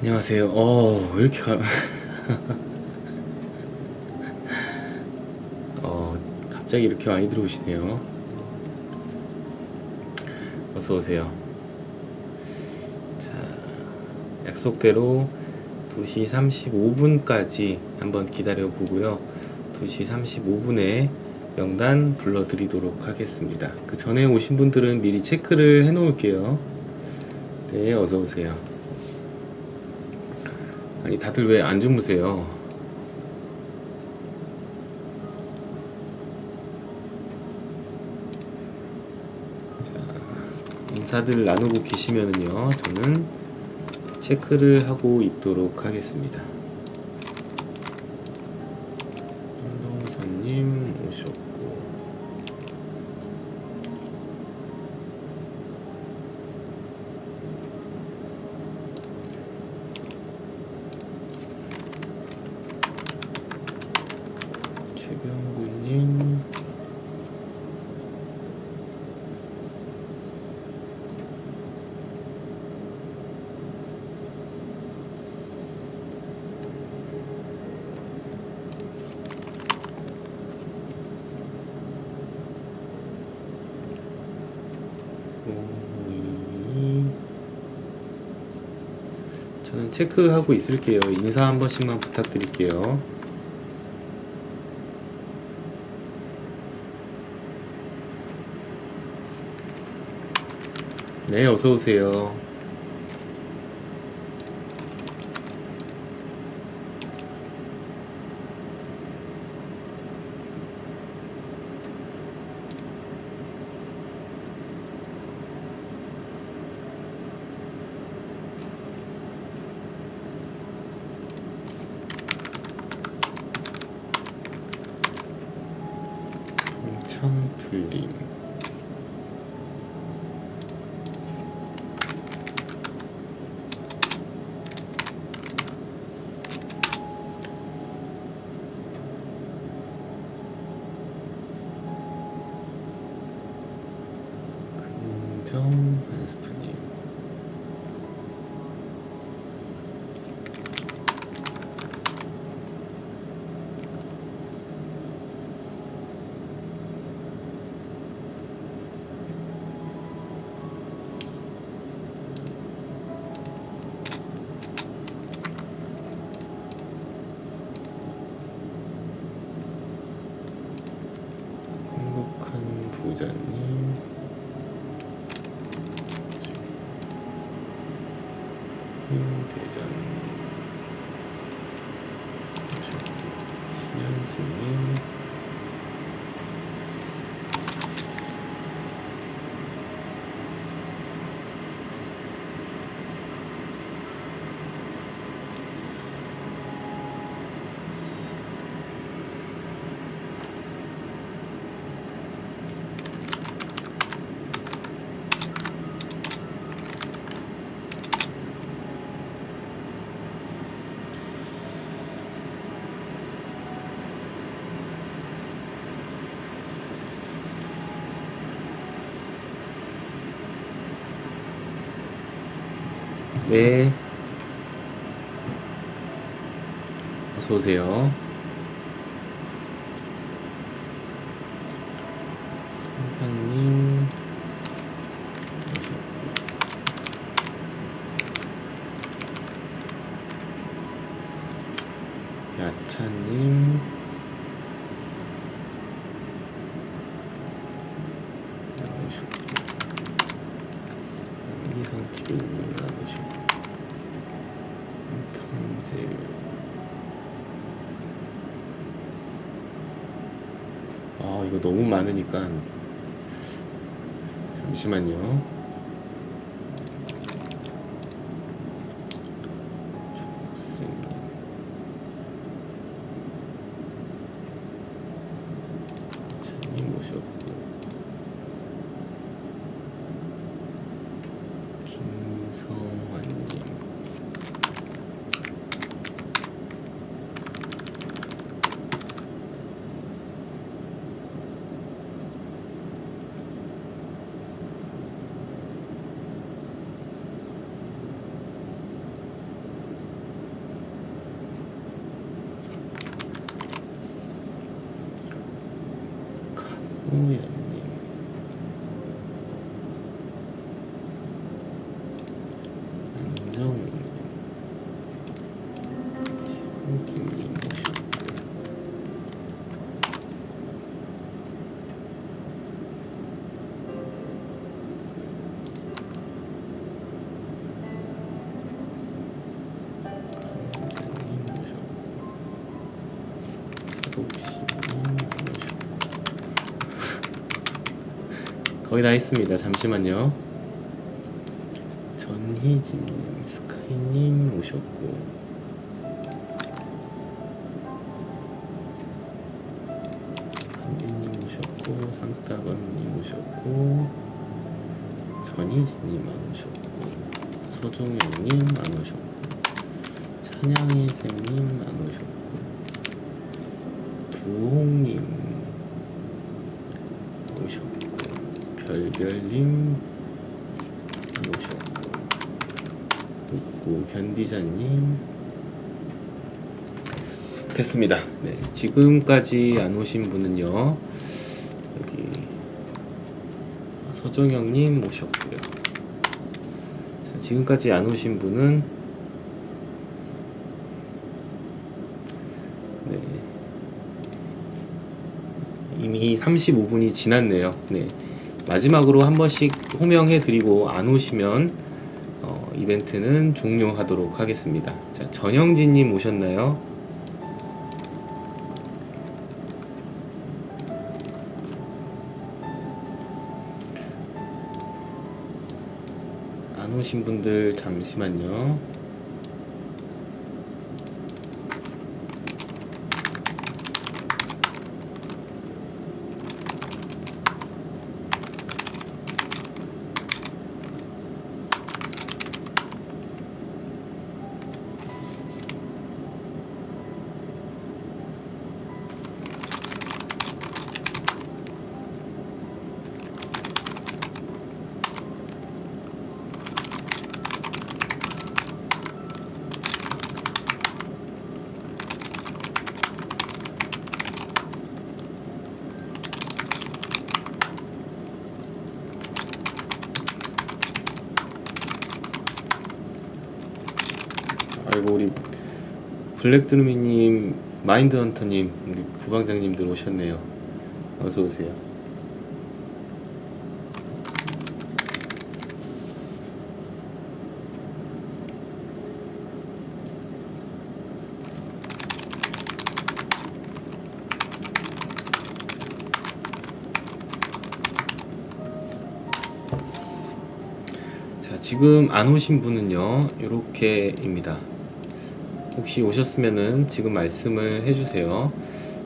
안녕하세요. 왜 이렇게 갑자기 이렇게 많이 들어오시네요. 어서 오세요. 자, 약속대로 2시 35분까지 한번 기다려 보고요. 2시 35분에 명단 불러드리도록 하겠습니다. 그 전에 오신 분들은 미리 체크를 해 놓을게요. 네, 어서 오세요. 아니, 다들 왜 안 주무세요? 자, 인사들 나누고 계시면은요, 저는 체크를 하고 있도록 하겠습니다. 손님 오셨고, 최병구님, 저는 체크하고 있을게요. 인사 한 번씩만 부탁드릴게요. 네, 어서 오세요. 청툴님, 금정 한스프님, 행복한 부자님, 대장님, 신현수님, 네, 어서 오세요. 선생님, 야차님, 나오셨고, 이성 TV님 나오셨고, 탕제, 이거 너무 많으니까 잠시만요. 족생님, 찬님 오셨고, 김성환님, 거의 다 했습니다. 잠시만요. 전희진님, 스카이님 오셨고, 한빈님 오셨고, 상따건님 오셨고, 전희진님 안 오셨고, 서종영님 안 오셨고, 찬양의 쌤님 안 오셨고, 두홍님 오셨고, 별별님 오셨고, 웃고 견디자님 됐습니다. 네, 지금까지 안 오신 분은요, 여기 서종영님 오셨고요. 자, 지금까지 안 오신 분은 네, 이미 35분이 지났네요. 네, 마지막으로 한 번씩 호명해 드리고 안 오시면 이벤트는 종료하도록 하겠습니다. 자, 전영진님 오셨나요? 안 오신 분들 잠시만요. 아이고, 우리 블랙드루미님, 마인드헌터님, 우리 부방장님들 오셨네요. 어서 오세요. 자, 지금 안 오신 분은요, 요렇게입니다. 혹시 오셨으면은 지금 말씀을 해주세요.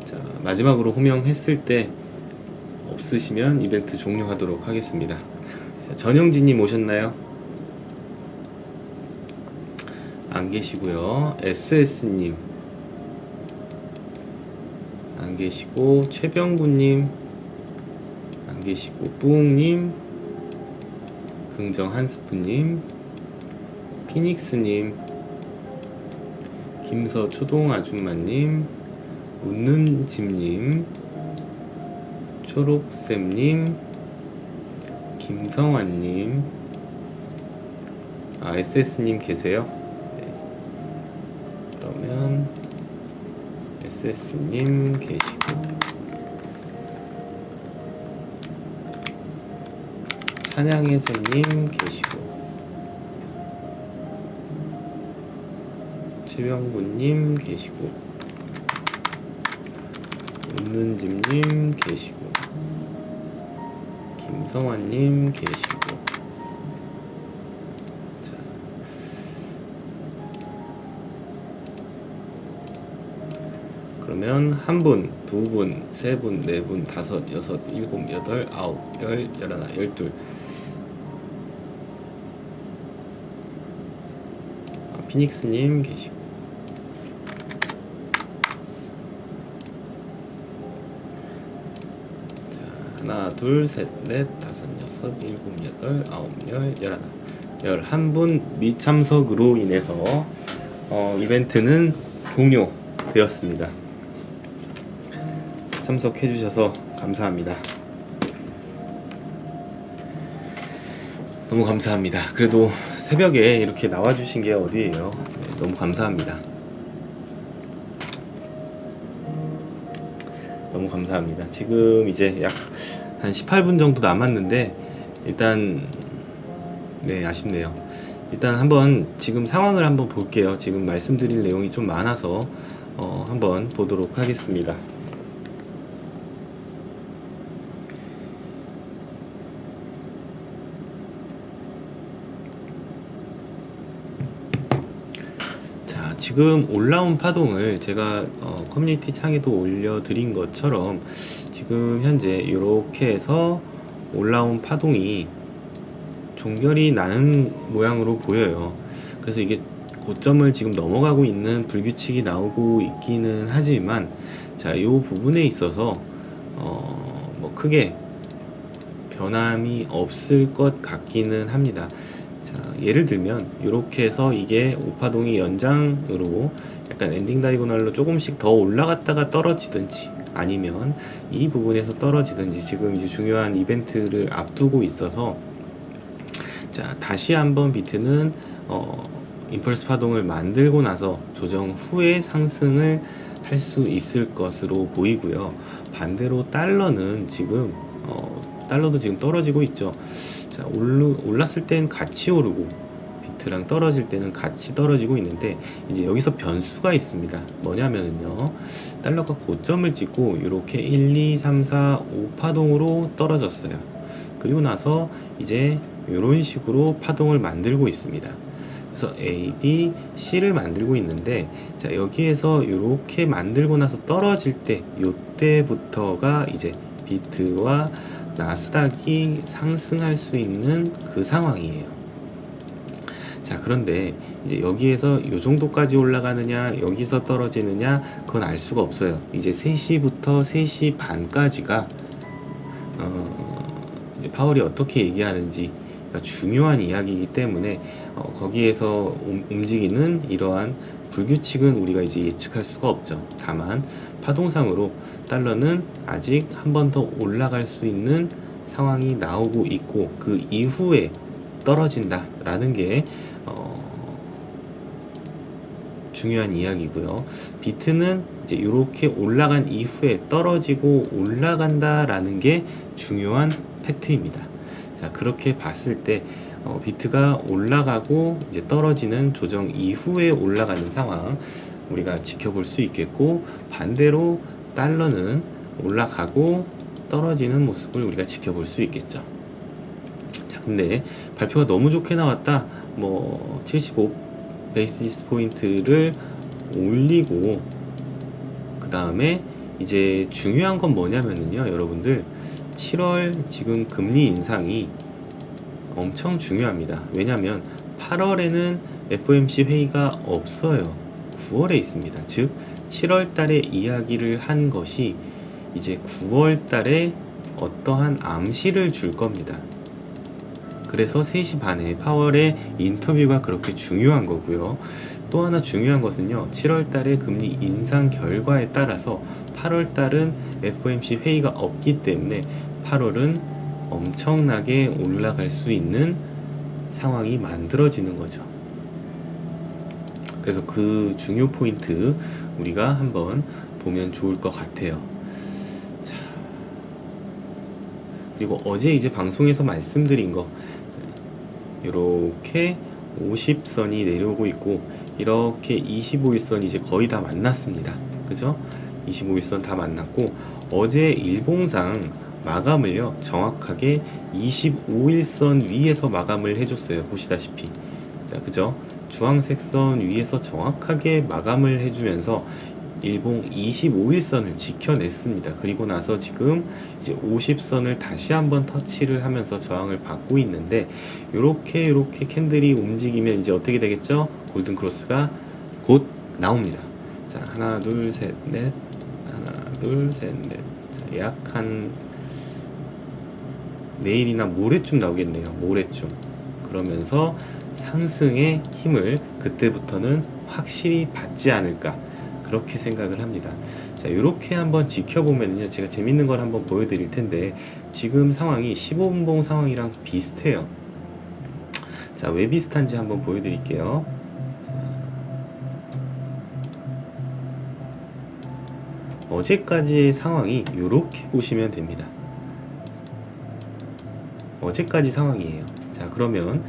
자, 마지막으로 호명했을 때 없으시면 이벤트 종료하도록 하겠습니다. 자, 전영진님 오셨나요? 안 계시고요. SS님 안 계시고, 최병구님 안 계시고, 뿌웅님, 긍정 한 스푼님, 피닉스님, 김서 초동 아줌마님, 웃는 집님, 초록쌤님, 김성환님, SS님 계세요? 네. 그러면 SS님 계시고, 찬양의 쌤님 계시고, 최병구님 계시고, 웃는 집님 계시고, 김성환님 계시고. 자, 그러면 한 분, 두 분, 세 분, 네 분, 다섯, 여섯, 일곱, 여덟, 아홉, 열, 열하나, 열둘. 피닉스님 계시고, 하나, 둘, 셋, 넷, 다섯, 여섯, 일곱, 여덟, 아홉, 열, 열하나, 11분 미참석으로 인해서 이벤트는 종료되었습니다. 참석해주셔서 감사합니다. 너무 감사합니다. 그래도 새벽에 이렇게 나와주신 게 어디예요? 네, 너무 감사합니다. 너무 감사합니다. 지금 이제 약 한 18분 정도 남았는데 일단 네, 아쉽네요. 일단 한번 지금 상황을 한번 볼게요. 지금 말씀드릴 내용이 좀 많아서 한번 보도록 하겠습니다. 지금 올라온 파동을 제가 커뮤니티 창에도 올려드린 것처럼 지금 현재 이렇게 해서 올라온 파동이 종결이 나는 모양으로 보여요. 그래서 이게 고점을 지금 넘어가고 있는 불규칙이 나오고 있기는 하지만, 자, 이 부분에 있어서 뭐 크게 변함이 없을 것 같기는 합니다. 자, 예를 들면 이렇게 해서 이게 오파동이 연장으로 약간 엔딩 다이고널로 조금씩 더 올라갔다가 떨어지든지, 아니면 이 부분에서 떨어지든지, 지금 이제 중요한 이벤트를 앞두고 있어서, 자, 다시 한번 비트는 임펄스 파동을 만들고 나서 조정 후에 상승을 할 수 있을 것으로 보이고요. 반대로 달러는 지금 달러도 지금 떨어지고 있죠. 자, 올랐을 땐 같이 오르고 비트랑 떨어질 때는 같이 떨어지고 있는데, 이제 여기서 변수가 있습니다. 뭐냐면은요, 달러가 고점을 찍고 이렇게 1, 2, 3, 4, 5 파동으로 떨어졌어요. 그리고 나서 이제 이런 식으로 파동을 만들고 있습니다. 그래서 A, B, C를 만들고 있는데, 자, 여기에서 이렇게 만들고 나서 떨어질 때, 요때부터가 이제 비트와 나스닥이 상승할 수 있는 그 상황이에요. 자, 그런데 이제 여기에서 요 정도까지 올라가느냐, 여기서 떨어지느냐, 그건 알 수가 없어요. 이제 3시부터 3시 반까지가 이제 파월이 어떻게 얘기하는지 중요한 이야기이기 때문에 거기에서 움직이는 이러한 불규칙은 우리가 이제 예측할 수가 없죠. 다만 파동상으로 달러는 아직 한 번 더 올라갈 수 있는 상황이 나오고 있고, 그 이후에 떨어진다 라는 게 중요한 이야기고요. 비트는 이제 이렇게 올라간 이후에 떨어지고 올라간다 라는 게 중요한 팩트입니다. 자, 그렇게 봤을 때 비트가 올라가고 이제 떨어지는 조정 이후에 올라가는 상황 우리가 지켜볼 수 있겠고, 반대로 달러는 올라가고 떨어지는 모습을 우리가 지켜볼 수 있겠죠. 자, 근데 발표가 너무 좋게 나왔다, 뭐 75 베이시스 포인트를 올리고, 그 다음에 이제 중요한 건 뭐냐면은요, 여러분들 7월 지금 금리 인상이 엄청 중요합니다. 왜냐면 8월에는 FOMC 회의가 없어요. 9월에 있습니다. 즉 7월 달에 이야기를 한 것이 이제 9월 달에 어떠한 암시를 줄 겁니다. 그래서 3시 반에 파월의 인터뷰가 그렇게 중요한 거고요. 또 하나 중요한 것은요, 7월 달에 금리 인상 결과에 따라서 8월 달은 FOMC 회의가 없기 때문에 8월은 엄청나게 올라갈 수 있는 상황이 만들어지는 거죠. 그래서 그 중요 포인트 우리가 한번 보면 좋을 것 같아요. 자, 그리고 어제 이제 방송에서 말씀드린 거, 이렇게 50선이 내려오고 있고, 이렇게 25일선이 이제 거의 다 만났습니다. 그죠? 25일선 다 만났고, 어제 일봉상 마감을요, 정확하게 25일선 위에서 마감을 해줬어요. 보시다시피. 자, 그죠? 주황색 선 위에서 정확하게 마감을 해주면서 일봉 25일선을 지켜냈습니다. 그리고 나서 지금 이제 50선을 다시 한번 터치를 하면서 저항을 받고 있는데, 요렇게 캔들이 움직이면 이제 어떻게 되겠죠? 골든 크로스가 곧 나옵니다. 자, 하나 둘 셋 넷, 하나 둘 셋 넷. 자, 약 한 내일이나 모레쯤 나오겠네요. 모레쯤. 그러면서 상승의 힘을 그때부터는 확실히 받지 않을까, 그렇게 생각을 합니다. 자, 이렇게 한번 지켜보면요, 제가 재밌는 걸 한번 보여드릴 텐데, 지금 상황이 15분봉 상황이랑 비슷해요. 자, 왜 비슷한지 한번 보여드릴게요. 자, 어제까지의 상황이 이렇게 보시면 됩니다. 어제까지 상황이에요. 자, 그러면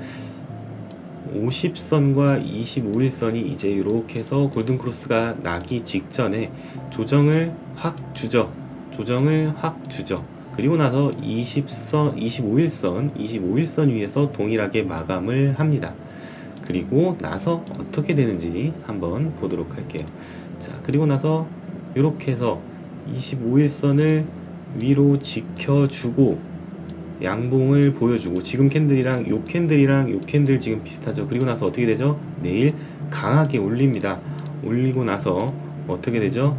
50선과 25일선이 이제 이렇게 해서 골든크로스가 나기 직전에 조정을 확 주죠. 그리고 나서 25일선 위에서 동일하게 마감을 합니다. 그리고 나서 어떻게 되는지 한번 보도록 할게요. 자, 그리고 나서 이렇게 해서 25일선을 위로 지켜주고 양봉을 보여주고, 지금 캔들이랑 요 캔들이랑 요 캔들 지금 비슷하죠. 그리고 나서 어떻게 되죠? 내일 강하게 올립니다. 올리고 나서 어떻게 되죠?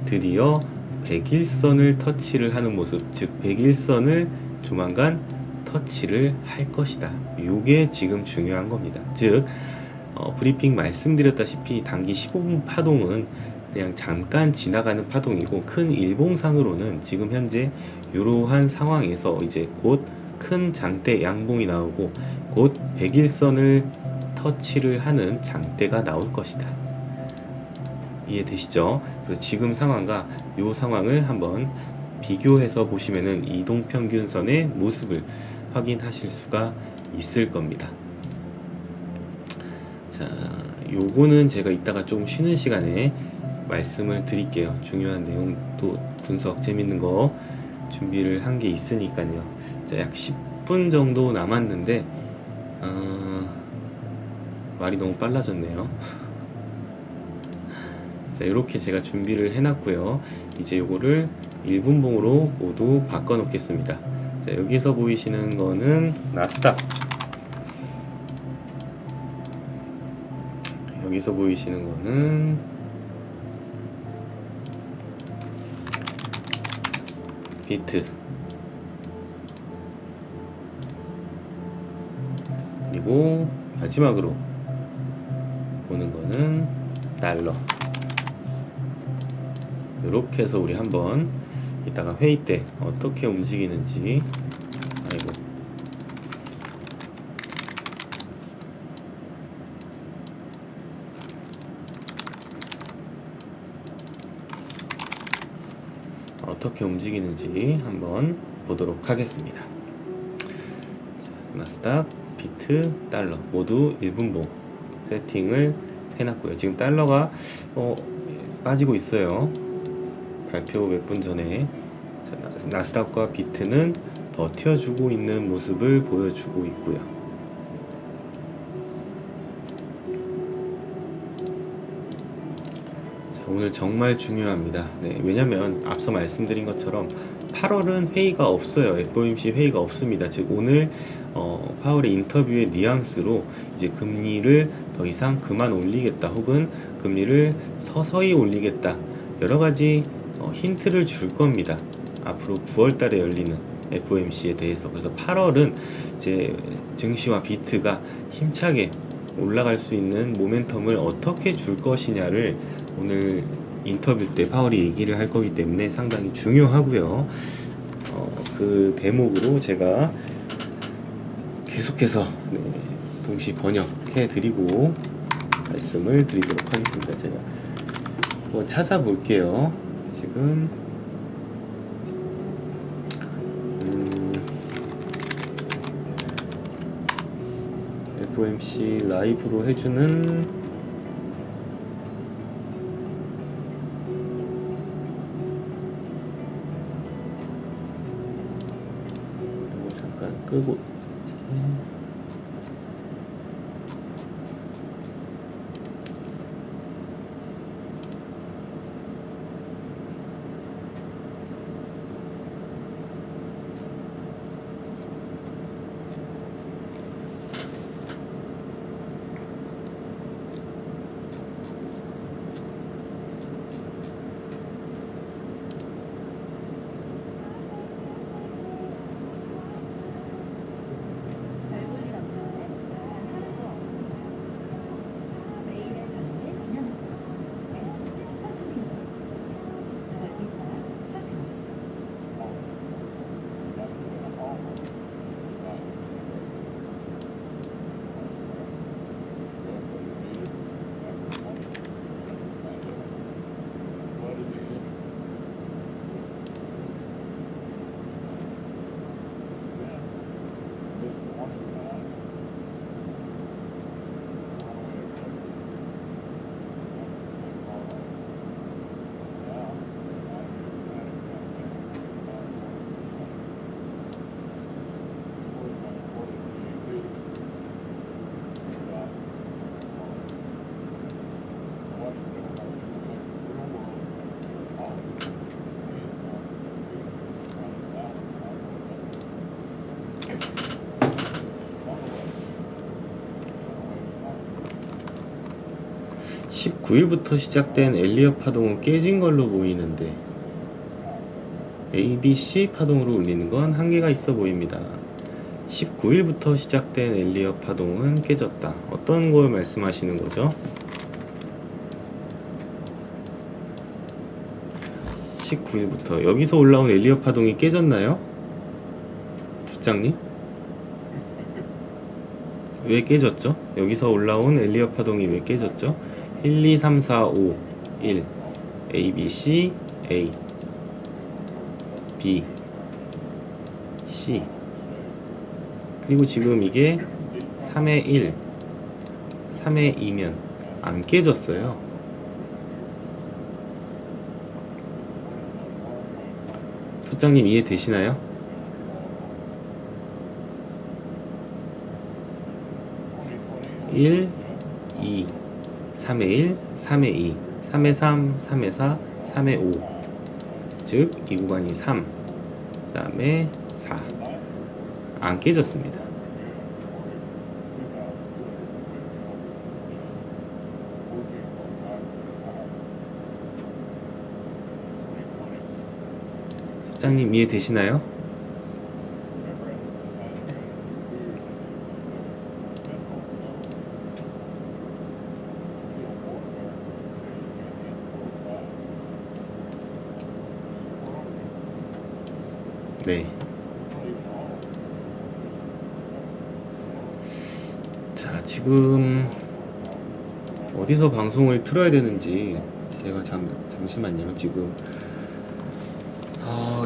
드디어 100일선을 터치를 하는 모습, 즉 100일선을 조만간 터치를 할 것이다. 요게 지금 중요한 겁니다. 즉 브리핑 말씀드렸다시피 단기 15분 파동은 그냥 잠깐 지나가는 파동이고, 큰 일봉상으로는 지금 현재 이러한 상황에서 이제 곧 큰 장대 양봉이 나오고 곧 100일선을 터치를 하는 장대가 나올 것이다. 이해되시죠? 그래서 지금 상황과 이 상황을 한번 비교해서 보시면은 이동평균선의 모습을 확인하실 수가 있을 겁니다. 자, 요거는 제가 이따가 좀 쉬는 시간에 말씀을 드릴게요. 중요한 내용 또 분석 재밌는 거 준비를 한 게 있으니까요. 자, 약 10분 정도 남았는데 말이 너무 빨라졌네요. 자, 이렇게 제가 준비를 해놨고요. 이제 요거를 1분봉으로 모두 바꿔 놓겠습니다. 자, 여기서 보이시는 거는 나스닥, 여기서 보이시는 거는 비트, 그리고 마지막으로 보는 거는 달러. 이렇게 해서 우리 한번 이따가 회의 때 어떻게 움직이는지, 아이고, 어떻게 움직이는지 한번 보도록 하겠습니다. 자, 나스닥, 비트, 달러 모두 1분봉 세팅을 해놨고요. 지금 달러가 빠지고 있어요. 발표 몇 분 전에. 자, 나스닥과 비트는 버텨주고 있는 모습을 보여주고 있고요. 자, 오늘 정말 중요합니다. 네, 왜냐면 앞서 말씀드린 것처럼 8월은 회의가 없어요. FOMC 회의가 없습니다. 즉 오늘 파월의 인터뷰의 뉘앙스로 이제 금리를 더 이상 그만 올리겠다, 혹은 금리를 서서히 올리겠다, 여러 가지 힌트를 줄 겁니다. 앞으로 9월 달에 열리는 FOMC에 대해서. 그래서 8월은 이제 증시와 비트가 힘차게 올라갈 수 있는 모멘텀을 어떻게 줄 것이냐를 오늘 인터뷰 때 파월이 얘기를 할 거기 때문에 상당히 중요하고요. 그 대목으로 제가 계속해서 동시 번역해 드리고 말씀을 드리도록 하겠습니다. 제가 한번 찾아볼게요. 지금 FOMC 라이브로 해주는 이거 잠깐 끄고 19일부터 시작된 엘리엇 파동은 깨진 걸로 보이는데 ABC 파동으로 울리는 건 한계가 있어 보입니다. 19일부터 시작된 엘리엇 파동은 깨졌다. 어떤 걸 말씀하시는 거죠? 19일부터 여기서 올라온 엘리엇 파동이 깨졌나요? 투장님? 왜 깨졌죠? 여기서 올라온 엘리엇 파동이 왜 깨졌죠? 1, 2, 3, 4, 5, 1 A, B, C, A B C 그리고 지금 이게 3의 1 3의 2면 안 깨졌어요. 투장님 이해되시나요? (1) 2 3의 1 3의 2 3의 3 3의 4 3의 5 즉 이 구간이 3 그 다음에 4 안 깨졌습니다. 소장님 이해되시나요? 네. 자, 지금 어디서 방송을 틀어야 되는지 제가 잠시만요. 지금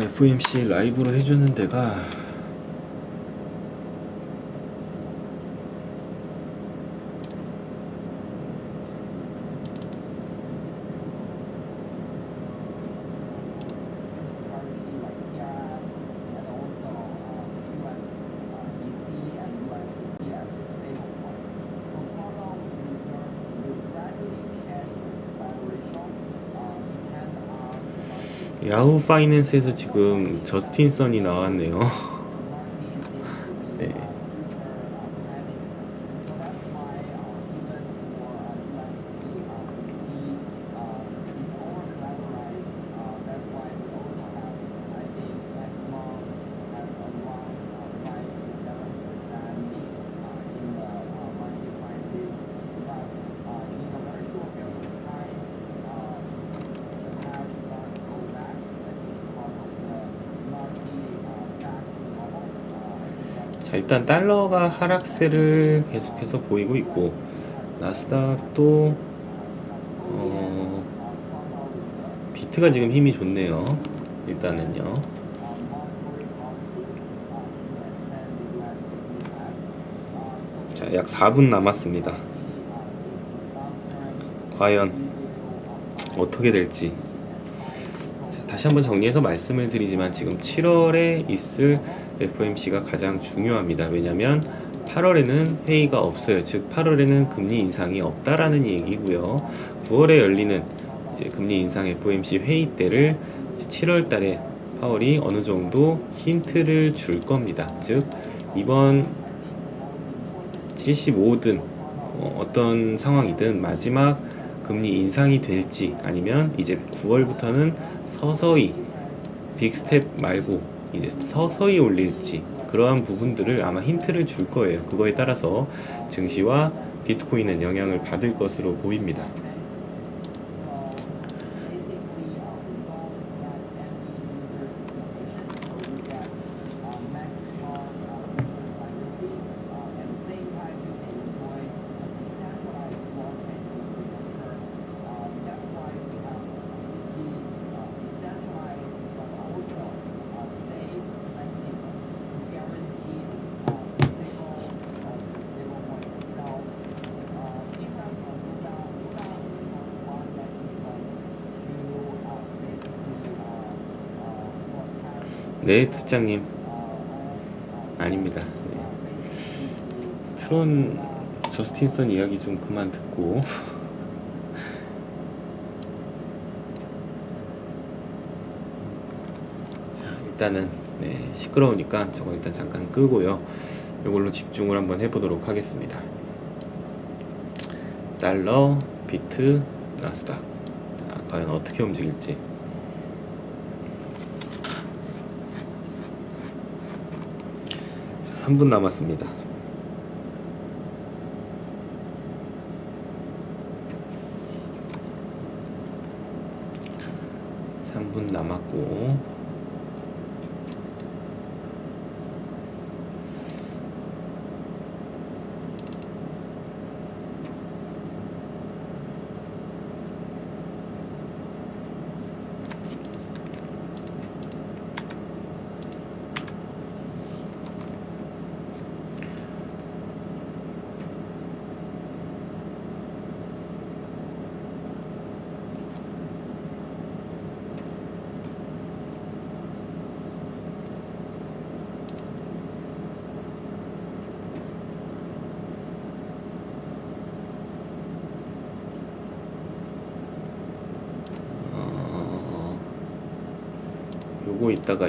FOMC 라이브로 해주는 데가 야후 파이낸스에서 지금 저스틴 선이 나왔네요. 네. 자, 일단 달러가 하락세를 계속해서 보이고 있고 나스닥도 비트가 지금 힘이 좋네요. 일단은요. 자, 약 4분 남았습니다. 과연 어떻게 될지. 자, 다시 한번 정리해서 말씀을 드리지만 지금 7월에 있을 FOMC가 가장 중요합니다. 왜냐하면 8월에는 회의가 없어요. 즉 8월에는 금리 인상이 없다라는 얘기고요. 9월에 열리는 이제 금리 인상 FOMC 회의 때를 7월 달에 파월이 어느 정도 힌트를 줄 겁니다. 즉 이번 75든 어떤 상황이든 마지막 금리 인상이 될지 아니면 이제 9월부터는 서서히 빅스텝 말고 이제 서서히 올릴지 그러한 부분들을 아마 힌트를 줄 거예요. 그거에 따라서 증시와 비트코인은 영향을 받을 것으로 보입니다. 네, 투장님 아닙니다. 네. 트론 저스틴선 이야기 좀 그만 듣고 자, 일단은 네, 시끄러우니까 저거 일단 잠깐 끄고요. 이걸로 집중을 한번 해보도록 하겠습니다. 달러, 비트, 나스닥. 자, 과연 어떻게 움직일지. 자, 3분 남았습니다. 분 남았고,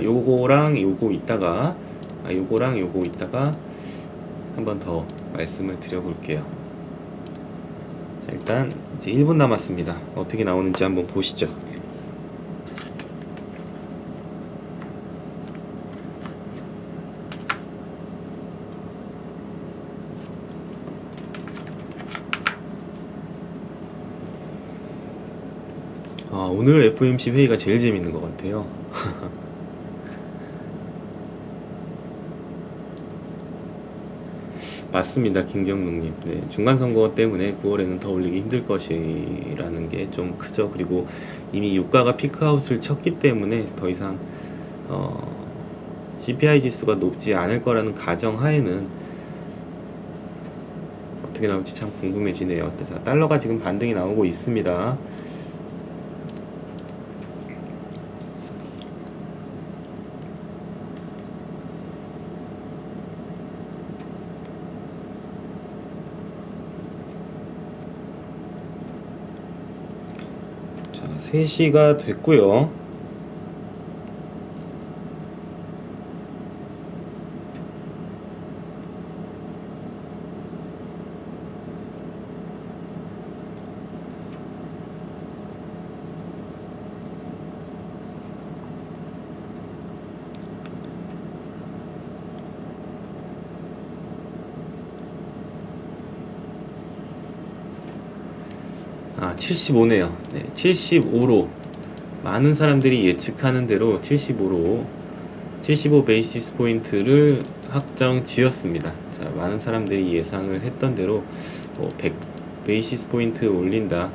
요거랑 요거 있다가 한 번 더 말씀을 드려볼게요. 자, 일단 이제 1분 남았습니다. 어떻게 나오는지 한번 보시죠. 오늘 FOMC 회의가 제일 재밌는 것 같아요. 맞습니다, 김경록님. 네, 중간선거 때문에 9월에는 더 올리기 힘들 것이라는 게 좀 크죠. 그리고 이미 유가가 피크아웃을 쳤기 때문에 더 이상 CPI 지수가 높지 않을 거라는 가정하에는 어떻게 나올지 참 궁금해지네요. 자, 달러가 지금 반등이 나오고 있습니다. 자, 3시가 됐고요. 아, 75네요. 네, 75로 많은 사람들이 예측하는 대로 75로 75 베이시스 포인트를 확정 지었습니다. 자, 많은 사람들이 예상을 했던 대로 100 베이시스 포인트 올린다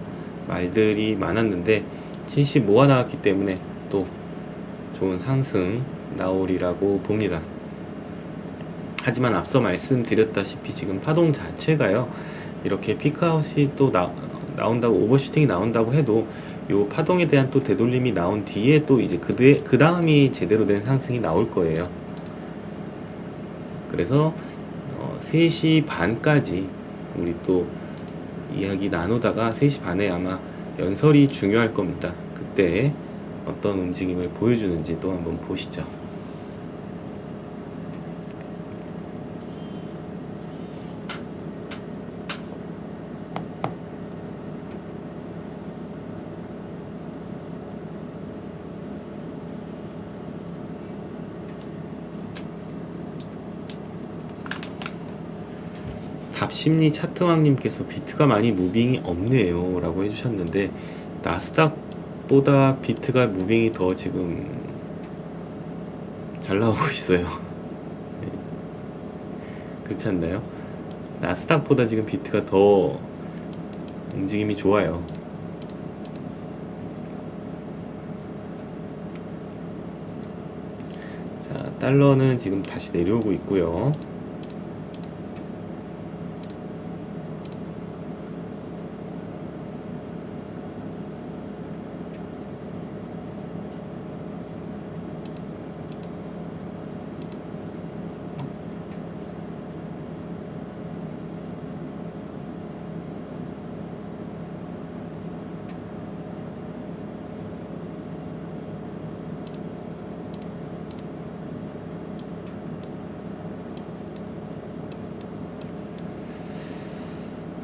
말들이 많았는데 75가 나왔기 때문에 또 좋은 상승 나오리라고 봅니다. 하지만 앞서 말씀드렸다시피 지금 파동 자체가요, 이렇게 피크아웃이 또 나온다고, 오버슈팅이 나온다고 해도 요 파동에 대한 또 되돌림이 나온 뒤에 또 이제 그 다음이 제대로 된 상승이 나올 거예요. 그래서 3시 반까지 우리 또 이야기 나누다가 3시 반에 아마 연설이 중요할 겁니다. 그때 어떤 움직임을 보여주는지 또 한번 보시죠. 답심리 차트왕님께서 비트가 많이 무빙이 없네요 라고 해주셨는데, 나스닥보다 비트가 무빙이 더 지금 잘 나오고 있어요. 그렇지 않나요? 나스닥보다 지금 비트가 더 움직임이 좋아요. 자, 달러는 지금 다시 내려오고 있고요.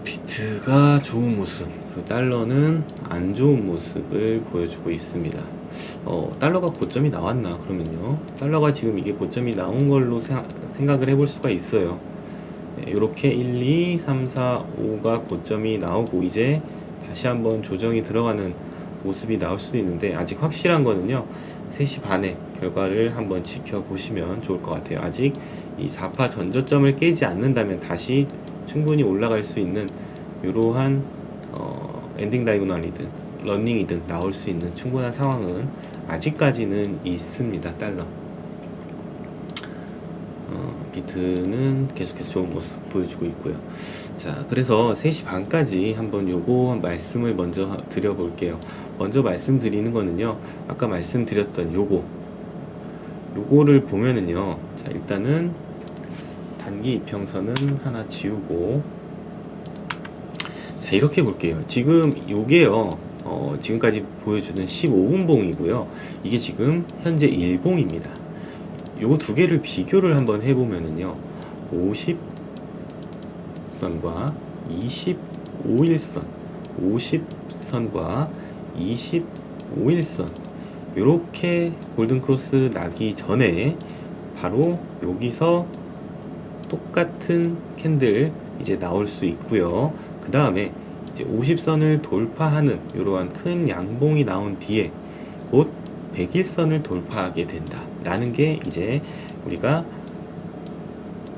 비트가 좋은 모습. 그리고 달러는 안 좋은 모습을 보여주고 있습니다. 달러가 고점이 나왔나 그러면요, 달러가 지금 이게 고점이 나온 걸로 생각을 해볼 수가 있어요. 이렇게 1, 2, 3, 4, 5가 고점이 나오고 이제 다시 한번 조정이 들어가는 모습이 나올 수도 있는데, 아직 확실한 거는요 3시 반에 결과를 한번 지켜보시면 좋을 것 같아요. 아직 이 4파 전저점을 깨지 않는다면 다시 충분히 올라갈 수 있는 이러한 엔딩 다이고널이든 런닝이든 나올 수 있는 충분한 상황은 아직까지는 있습니다. 달러 비트는 계속해서 좋은 모습 보여주고 있고요. 자, 그래서 3시 반까지 한번 요거 말씀을 먼저 드려볼게요. 먼저 말씀드리는 거는요, 아까 말씀드렸던 요거를 보면은요, 자, 일단은 단기 이평선은 하나 지우고, 자, 이렇게 볼게요. 지금 요게요, 지금까지 보여주는 15분봉이고요. 이게 지금 현재 일봉입니다. 요 두 개를 비교를 한번 해보면은요, 50선과 25일선, 50선과 25일선, 요렇게 골든크로스 나기 전에 바로 여기서 똑같은 캔들 이제 나올 수 있고요. 그 다음에 이제 50선을 돌파하는 이러한 큰 양봉이 나온 뒤에 곧 100일선을 돌파하게 된다 라는 게 이제 우리가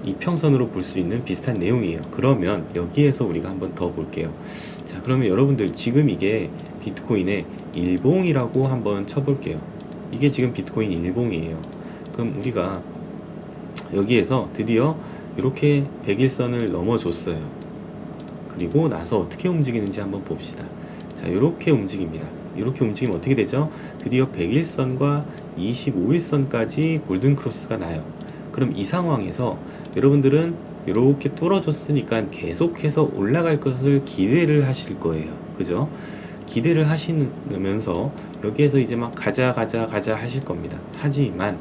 이평선으로 볼 수 있는 비슷한 내용이에요. 그러면 여기에서 우리가 한번 더 볼게요. 자, 그러면 여러분들 지금 이게 비트코인의 일봉이라고 한번 쳐볼게요. 이게 지금 비트코인 일봉이에요. 그럼 우리가 여기에서 드디어 이렇게 100일선을 넘어줬어요. 그리고 나서 어떻게 움직이는지 한번 봅시다. 자, 이렇게 움직입니다. 이렇게 움직이면 어떻게 되죠? 드디어 100일선과 25일선까지 골든크로스가 나요. 그럼 이 상황에서 여러분들은 이렇게 뚫어줬으니까 계속해서 올라갈 것을 기대를 하실 거예요. 그죠? 기대를 하시면서 여기에서 이제 막 가자 하실 겁니다. 하지만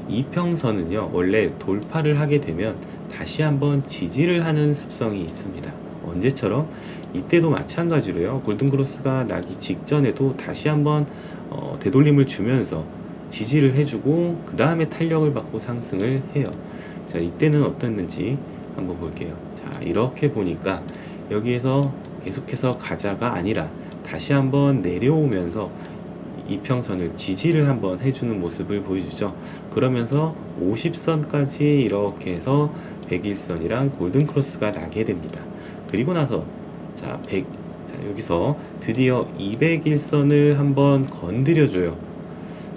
이평선은요, 원래 돌파를 하게 되면 다시 한번 지지를 하는 습성이 있습니다. 언제처럼? 이때도 마찬가지로요, 골든크로스가 나기 직전에도 다시 한번 되돌림을 주면서 지지를 해주고 그 다음에 탄력을 받고 상승을 해요. 자, 이때는 어땠는지 한번 볼게요. 자, 이렇게 보니까 여기에서 계속해서 가자가 아니라 다시 한번 내려오면서 이평선을 지지를 한번 해주는 모습을 보여주죠. 그러면서 50선까지 이렇게 해서 100일선이랑 골든크로스가 나게 됩니다. 그리고 나서 자, 여기서 드디어 200일선을 한번 건드려줘요.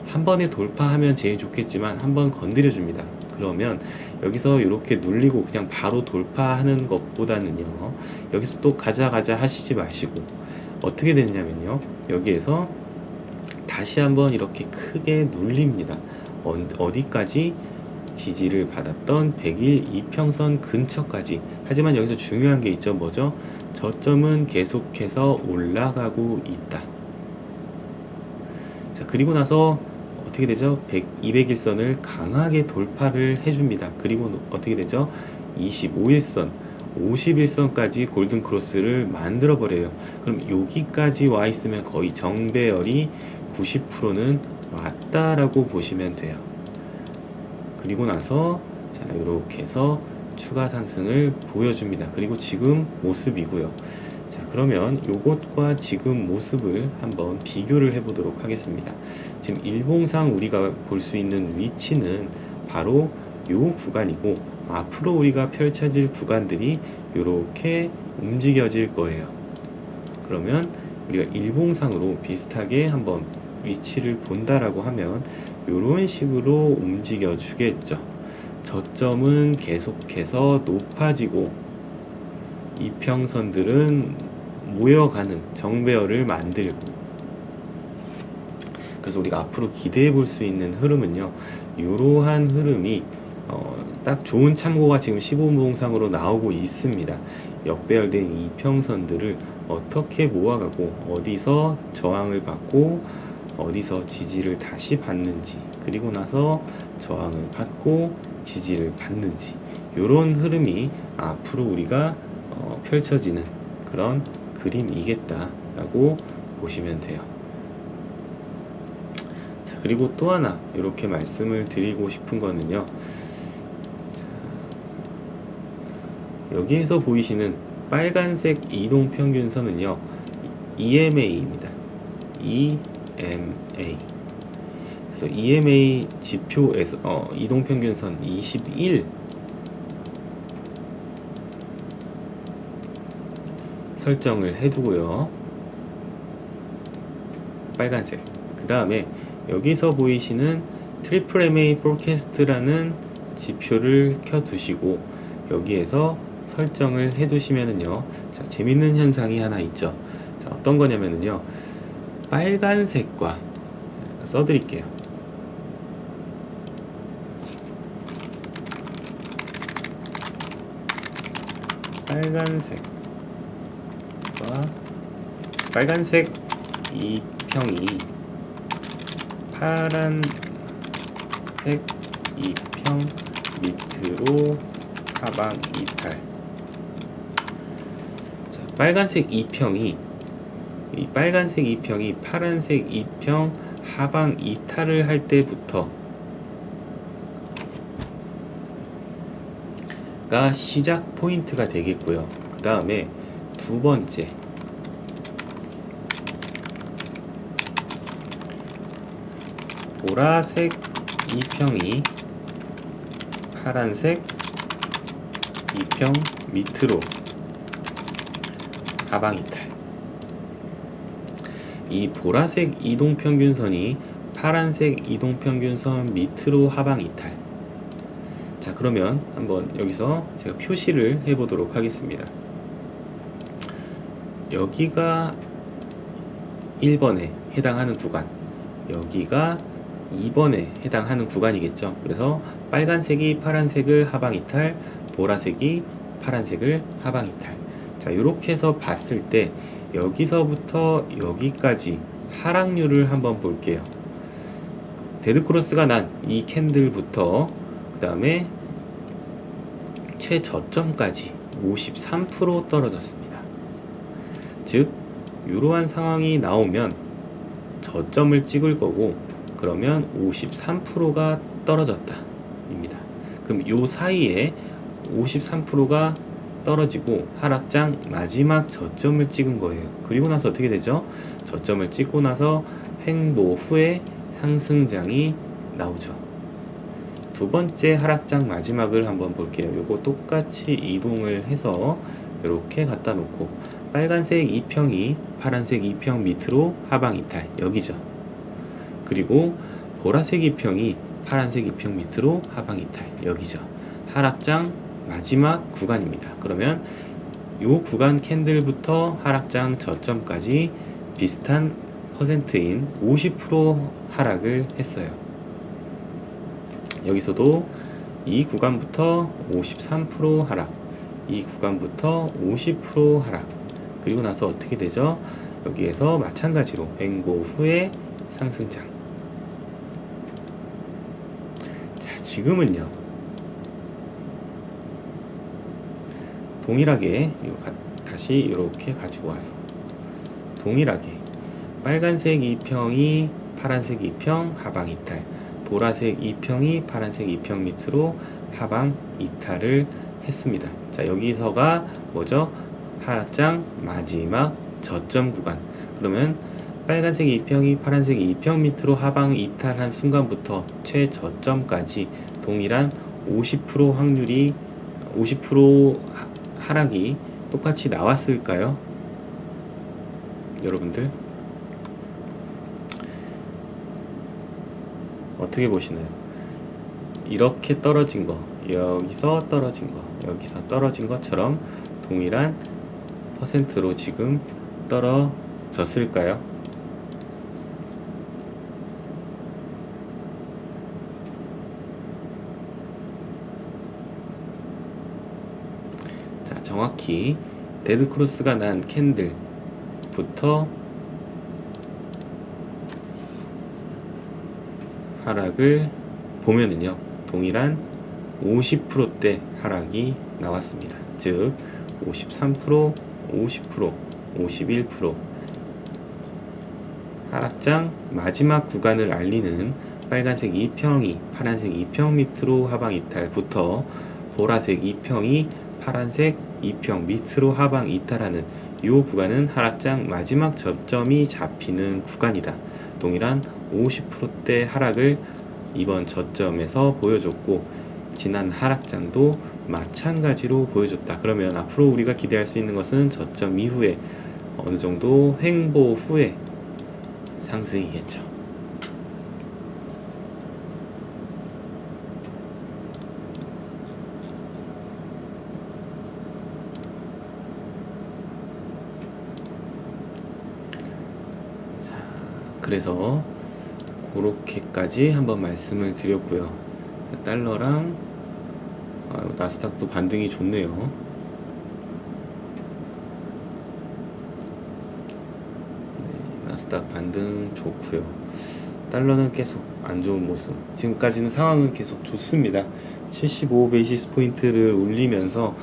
한 번에 돌파하면 제일 좋겠지만 한번 건드려줍니다. 그러면 여기서 이렇게 눌리고 그냥 바로 돌파하는 것보다는요, 여기서 또 가자 하시지 마시고 어떻게 됐냐면요, 여기에서 다시 한번 이렇게 크게 눌립니다. 어디까지? 지지를 받았던 100일 이평선 근처까지. 하지만 여기서 중요한 게 있죠. 뭐죠? 저점은 계속해서 올라가고 있다. 자, 그리고 나서 어떻게 되죠? 200일선을 강하게 돌파를 해줍니다. 그리고 어떻게 되죠? 25일선, 50일선까지 골든크로스를 만들어버려요. 그럼 여기까지 와 있으면 거의 정배열이 90%는 왔다라고 보시면 돼요. 그리고 나서 자, 이렇게 해서 추가 상승을 보여줍니다. 그리고 지금 모습이고요. 자, 그러면 요것과 지금 모습을 한번 비교를 해보도록 하겠습니다. 지금 일봉상 우리가 볼 수 있는 위치는 바로 요 구간이고, 앞으로 우리가 펼쳐질 구간들이 이렇게 움직여질 거예요. 그러면 우리가 일봉상으로 비슷하게 한번 위치를 본다라고 하면 이런 식으로 움직여 주겠죠. 저점은 계속해서 높아지고 이평선들은 모여가는 정배열을 만들고, 그래서 우리가 앞으로 기대해 볼 수 있는 흐름은요, 이러한 흐름이 딱 좋은 참고가 지금 15분봉상으로 나오고 있습니다. 역배열된 이평선들을 어떻게 모아가고 어디서 저항을 받고 어디서 지지를 다시 받는지, 그리고 나서 저항을 받고 지지를 받는지, 이런 흐름이 앞으로 우리가 펼쳐지는 그런 그림이겠다라고 보시면 돼요. 자, 그리고 또 하나 이렇게 말씀을 드리고 싶은 거는요. 자, 여기에서 보이시는 빨간색 이동평균선은요, EMA입니다. EMA. 그래서 EMA 지표에서 이동평균선 21 설정을 해두고요. 빨간색. 그 다음에 여기서 보이시는 트리플 MA 포캐스트라는 지표를 켜두시고 여기에서 설정을 해두시면은요. 자, 재밌는 현상이 하나 있죠. 자, 어떤 거냐면은요. 빨간색과 써드릴게요. 빨간색 2평이 파란색 2평 밑으로 하방 이탈. 자, 빨간색 2평이 파란색 2평 하방 이탈을 할 때부터가 시작 포인트가 되겠고요. 그 다음에 두 번째, 보라색 2평이 파란색 2평 밑으로 하방 이탈. 이 보라색 이동평균선이 파란색 이동평균선 밑으로 하방 이탈. 자, 그러면 한번 여기서 제가 표시를 해보도록 하겠습니다. 여기가 1번에 해당하는 구간, 여기가 2번에 해당하는 구간이겠죠. 그래서 빨간색이 파란색을 하방 이탈, 보라색이 파란색을 하방 이탈. 자, 이렇게 해서 봤을 때 여기서부터 여기까지 하락률을 한번 볼게요. 데드크로스가 난 이 캔들부터 그 다음에 최저점까지 53% 떨어졌습니다. 즉 이러한 상황이 나오면 저점을 찍을 거고, 그러면 53%가 떨어졌다 입니다. 그럼 요 사이에 53%가 떨어지고 하락장 마지막 저점을 찍은 거예요. 그리고 나서 어떻게 되죠? 저점을 찍고 나서 횡보 후에 상승장이 나오죠. 두 번째 하락장 마지막을 한번 볼게요. 요거 똑같이 이동을 해서 이렇게 갖다 놓고 빨간색 2평이 파란색 2평 밑으로 하방 이탈, 여기죠. 그리고 보라색 2평이 파란색 2평 밑으로 하방 이탈, 여기죠. 하락장 마지막 구간입니다. 그러면 요 구간 캔들부터 하락장 저점까지 비슷한 퍼센트인 50% 하락을 했어요. 여기서도 이 구간부터 53% 하락, 이 구간부터 50% 하락, 그리고 나서 어떻게 되죠? 여기에서 마찬가지로 횡보 후에 상승장. 자, 지금은요 동일하게 다시 이렇게 가지고 와서 동일하게 빨간색 2평이 파란색 2평 하방 이탈, 보라색 2평이 파란색 2평 밑으로 하방 이탈을 했습니다. 자, 여기서가 뭐죠? 하락장 마지막 저점 구간. 그러면 빨간색 2평이 파란색 2평 밑으로 하방 이탈한 순간부터 최저점까지 동일한 50% 확률이 50% 하락이 똑같이 나왔을까요? 여러분들 어떻게 보시나요? 이렇게 떨어진 거, 여기서 떨어진 거, 여기서 떨어진 것처럼 동일한 퍼센트로 지금 떨어졌을까요? 자, 정확히 데드크로스가 난 캔들부터 하락을 보면은요 동일한 50%대 하락이 나왔습니다. 즉 53%, 50%, 51%. 하락장 마지막 구간을 알리는 빨간색 2평이 파란색 2평 밑으로 하방 이탈부터 보라색 2평이 파란색 2평 밑으로 하방 이탈하는 이 구간은 하락장 마지막 저점이 잡히는 구간이다. 동일한 50%대 하락을 이번 저점에서 보여줬고 지난 하락장도 마찬가지로 보여줬다. 그러면 앞으로 우리가 기대할 수 있는 것은 저점 이후에 어느 정도 횡보 후에 상승이겠죠. 자, 그래서 그렇게까지 한번 말씀을 드렸고요. 달러랑 나스닥도 반등이 좋네요. 네, 나스닥 반등 좋고요. 달러는 계속 안 좋은 모습. 지금까지는 상황은 계속 좋습니다. 75 베이시스 포인트를 올리면서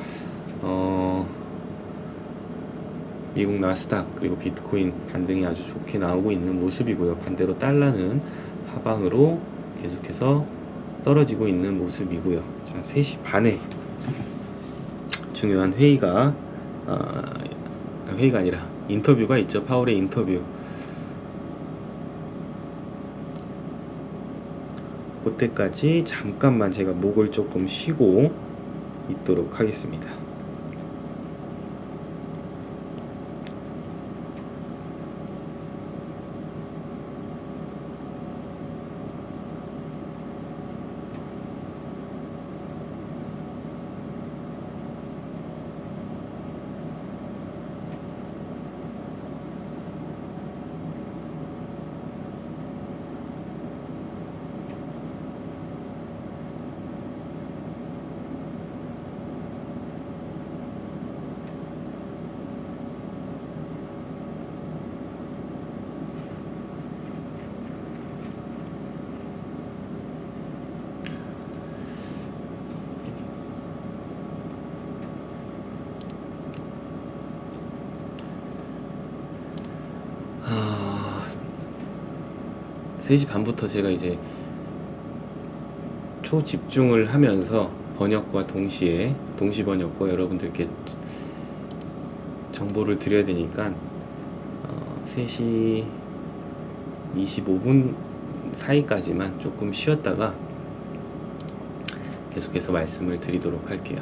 미국 나스닥 그리고 비트코인 반등이 아주 좋게 나오고 있는 모습이고요. 반대로 달러는 하방으로 계속해서 떨어지고 있는 모습이고요. 자, 3시 반에 중요한 회의가 아니라 인터뷰가 있죠. 파월의 인터뷰. 그때까지 잠깐만 제가 목을 조금 쉬고 있도록 하겠습니다. 아, 3시 반부터 제가 이제 초집중을 하면서 번역과 동시 번역과 여러분들께 정보를 드려야 되니까 3시 25분 사이까지만 조금 쉬었다가 계속해서 말씀을 드리도록 할게요.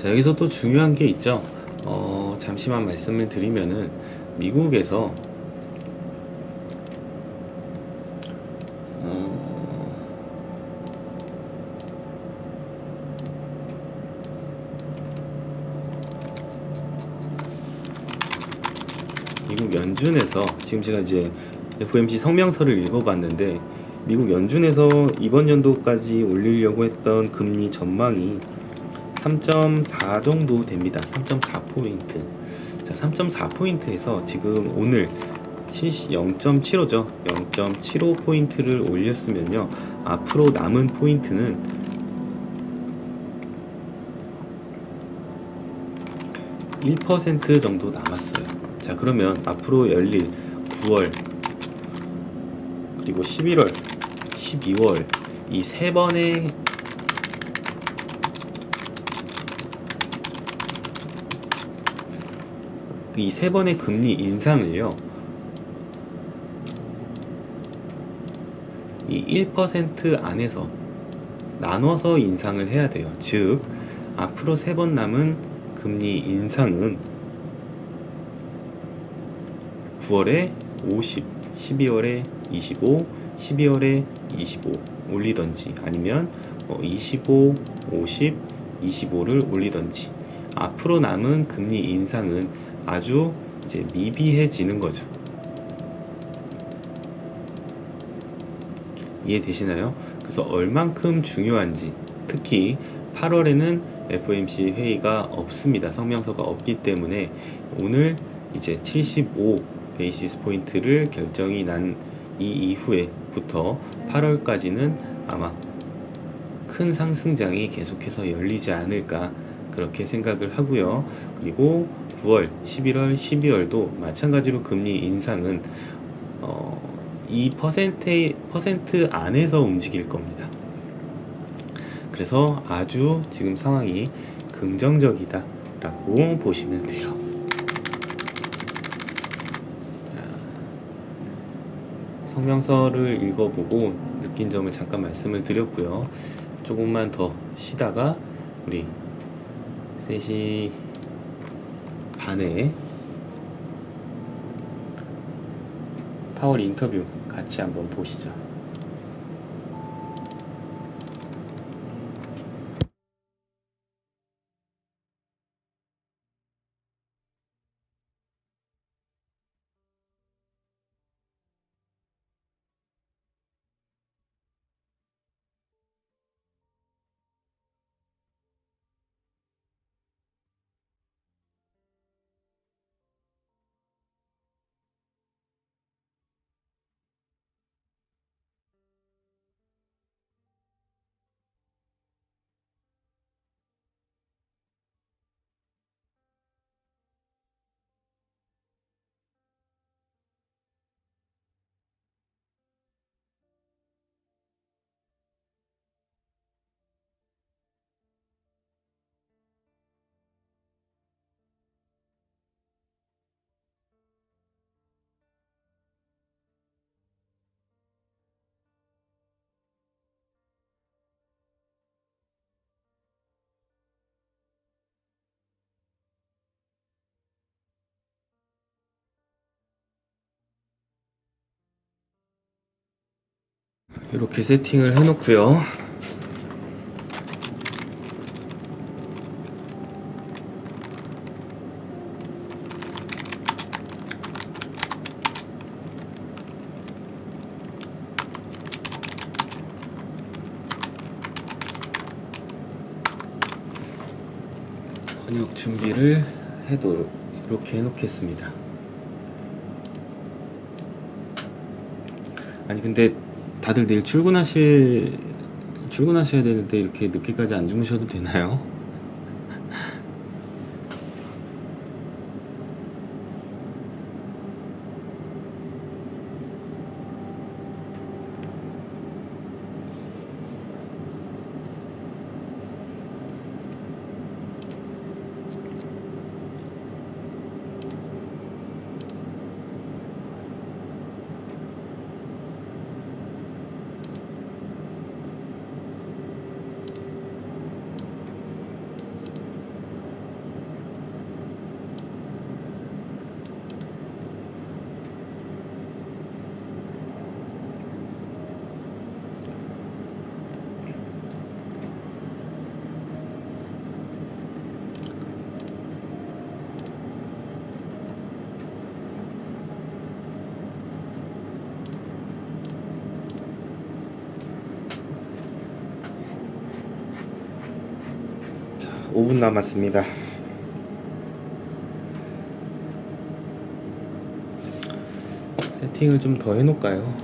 자, 여기서 또 중요한 게 있죠. 잠시만 말씀을 드리면은 미국에서 미국 연준에서 지금 제가 이제 FOMC 성명서를 읽어봤는데 미국 연준에서 이번 연도까지 올리려고 했던 금리 전망이 3.4 정도 됩니다. 3.4포인트. 자, 3.4포인트에서 지금 오늘 0.75죠. 0.75포인트를 올렸으면요. 앞으로 남은 포인트는 1% 정도 남았어요. 자, 그러면 앞으로 열릴 9월 그리고 11월, 12월 이 세 번의 금리 인상을요, 이 1% 안에서 나눠서 인상을 해야 돼요. 즉, 앞으로 세 번 남은 금리 인상은 9월에 50, 12월에 25, 12월에 25 올리던지 아니면 25, 50, 25를 올리던지 앞으로 남은 금리 인상은 아주 이제 미비해지는 거죠. 이해되시나요? 그래서 얼만큼 중요한지, 특히 8월에는 FOMC 회의가 없습니다. 성명서가 없기 때문에 오늘 이제 75 베이시스 포인트를 결정이 난 이 이후에부터 8월까지는 아마 큰 상승장이 계속해서 열리지 않을까 그렇게 생각을 하고요. 그리고 9월, 11월, 12월도 마찬가지로 금리 인상은 이 퍼센트 안에서 움직일 겁니다. 그래서 아주 지금 상황이 긍정적이다 라고 보시면 돼요. 성명서를 읽어보고 느낀 점을 잠깐 말씀을 드렸고요. 조금만 더 쉬다가 우리 3시 반에 파월 인터뷰 같이 한번 보시죠. 이렇게 세팅을 해놓고요. 번역 준비를 해도 이렇게 해놓겠습니다. 아니 근데 다들 내일 출근하셔야 되는데 이렇게 늦게까지 안 주무셔도 되나요? 5분 남았습니다. 세팅을 좀 더 해놓을까요?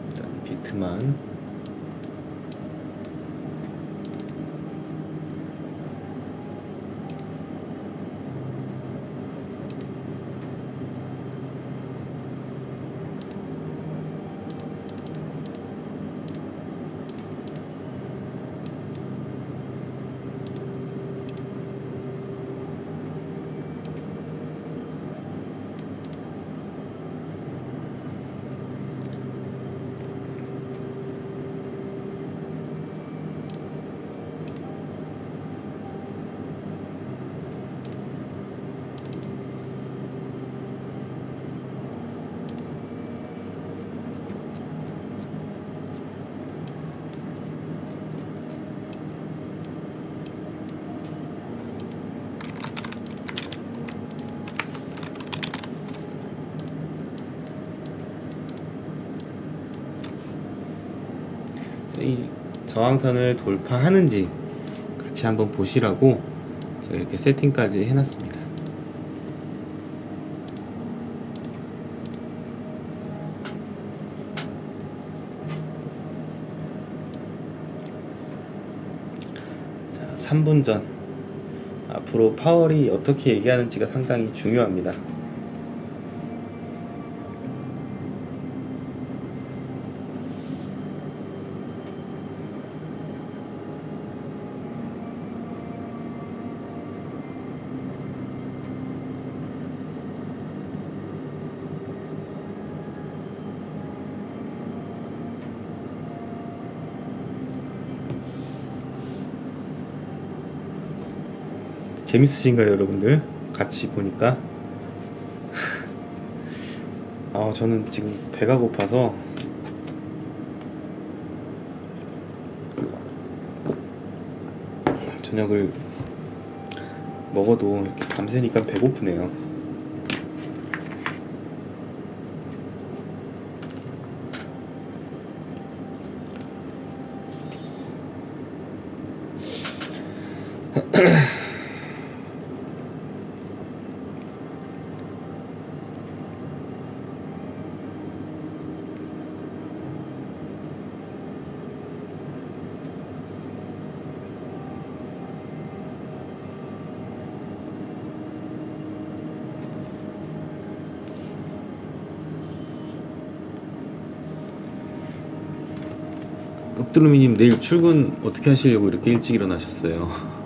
일단 비트만. 이 저항선을 돌파하는지 같이 한번 보시라고 제가 이렇게 세팅까지 해놨습니다. 자, 3분 전. 앞으로 파월이 어떻게 얘기하는지가 상당히 중요합니다. 재밌으신가요, 여러분들? 같이 보니까. 저는 지금 배가 고파서 저녁을 먹어도 이렇게 밤새니까 배고프네요. 흑두루미님 내일 출근 어떻게 하시려고 이렇게 일찍 일어나셨어요?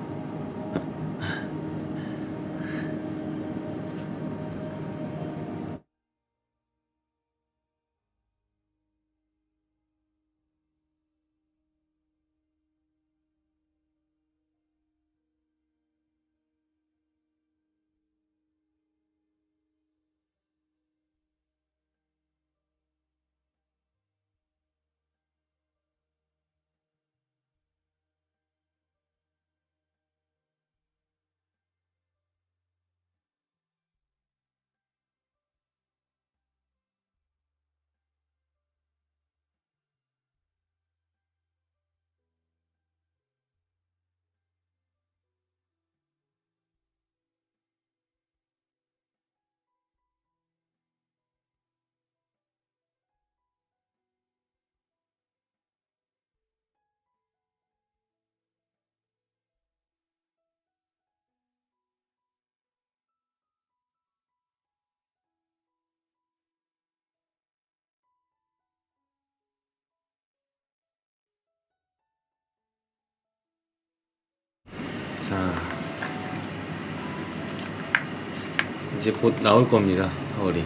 자, 이제 곧 나올 겁니다, 파월이.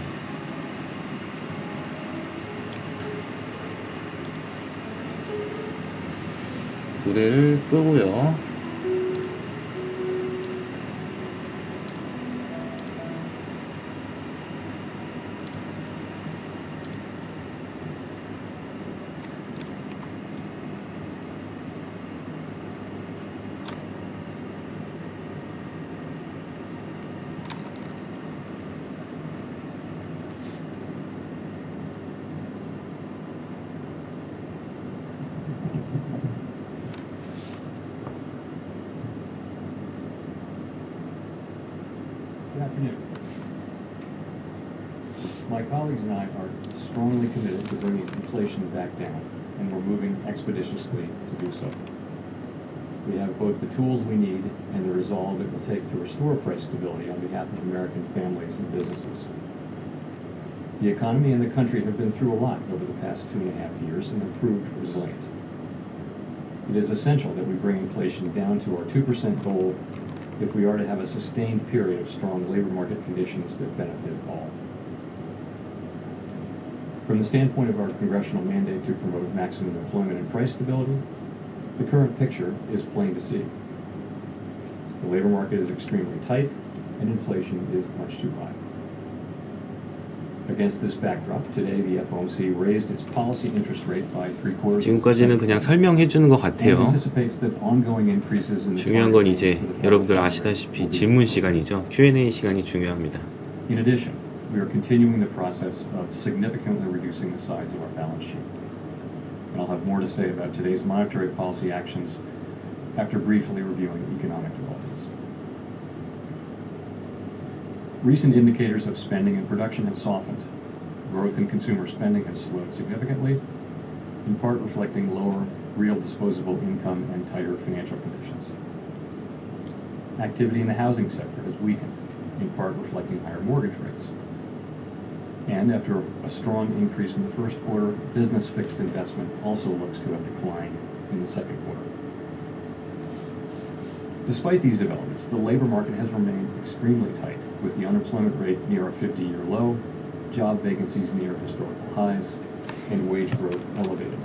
노래를 끄고요. afternoon. My colleagues and I are strongly committed to bringing inflation back down, and we're moving expeditiously to do so. We have both the tools we need and the resolve it will take to restore price stability on behalf of American families and businesses. The economy and the country have been through a lot over the past 2.5 years and have proved resilient. It is essential that we bring inflation down to our 2% goal if we are to have a sustained period of strong labor market conditions that benefit all. From the standpoint of our congressional mandate to promote maximum employment and price stability, the current picture is plain to see. The labor market is extremely tight, and inflation is much too high. Against this backdrop, today the FOMC raised its policy interest rate by 3/4. 지금까지는 그냥 설명해 주는 것 and 같아요. anticipates that ongoing increases in the 중요한 건 target 이제 range for the 여러분들 federal 아시다시피 funds rate 질문 시간이죠. Q&A 시간이 중요합니다. In addition, we are continuing the process of significantly reducing the size of our balance sheet. And I'll have more to say about today's monetary policy actions after briefly reviewing economic developments. Recent indicators of spending and production have softened. Growth in consumer spending has slowed significantly, in part reflecting lower real disposable income and tighter financial conditions. Activity in the housing sector has weakened, in part reflecting higher mortgage rates. And after a strong increase in the first quarter, business fixed investment also looks to have declined in the second quarter. Despite these developments, the labor market has remained extremely tight, with the unemployment rate near a 50-year low, job vacancies near historical highs, and wage growth elevated.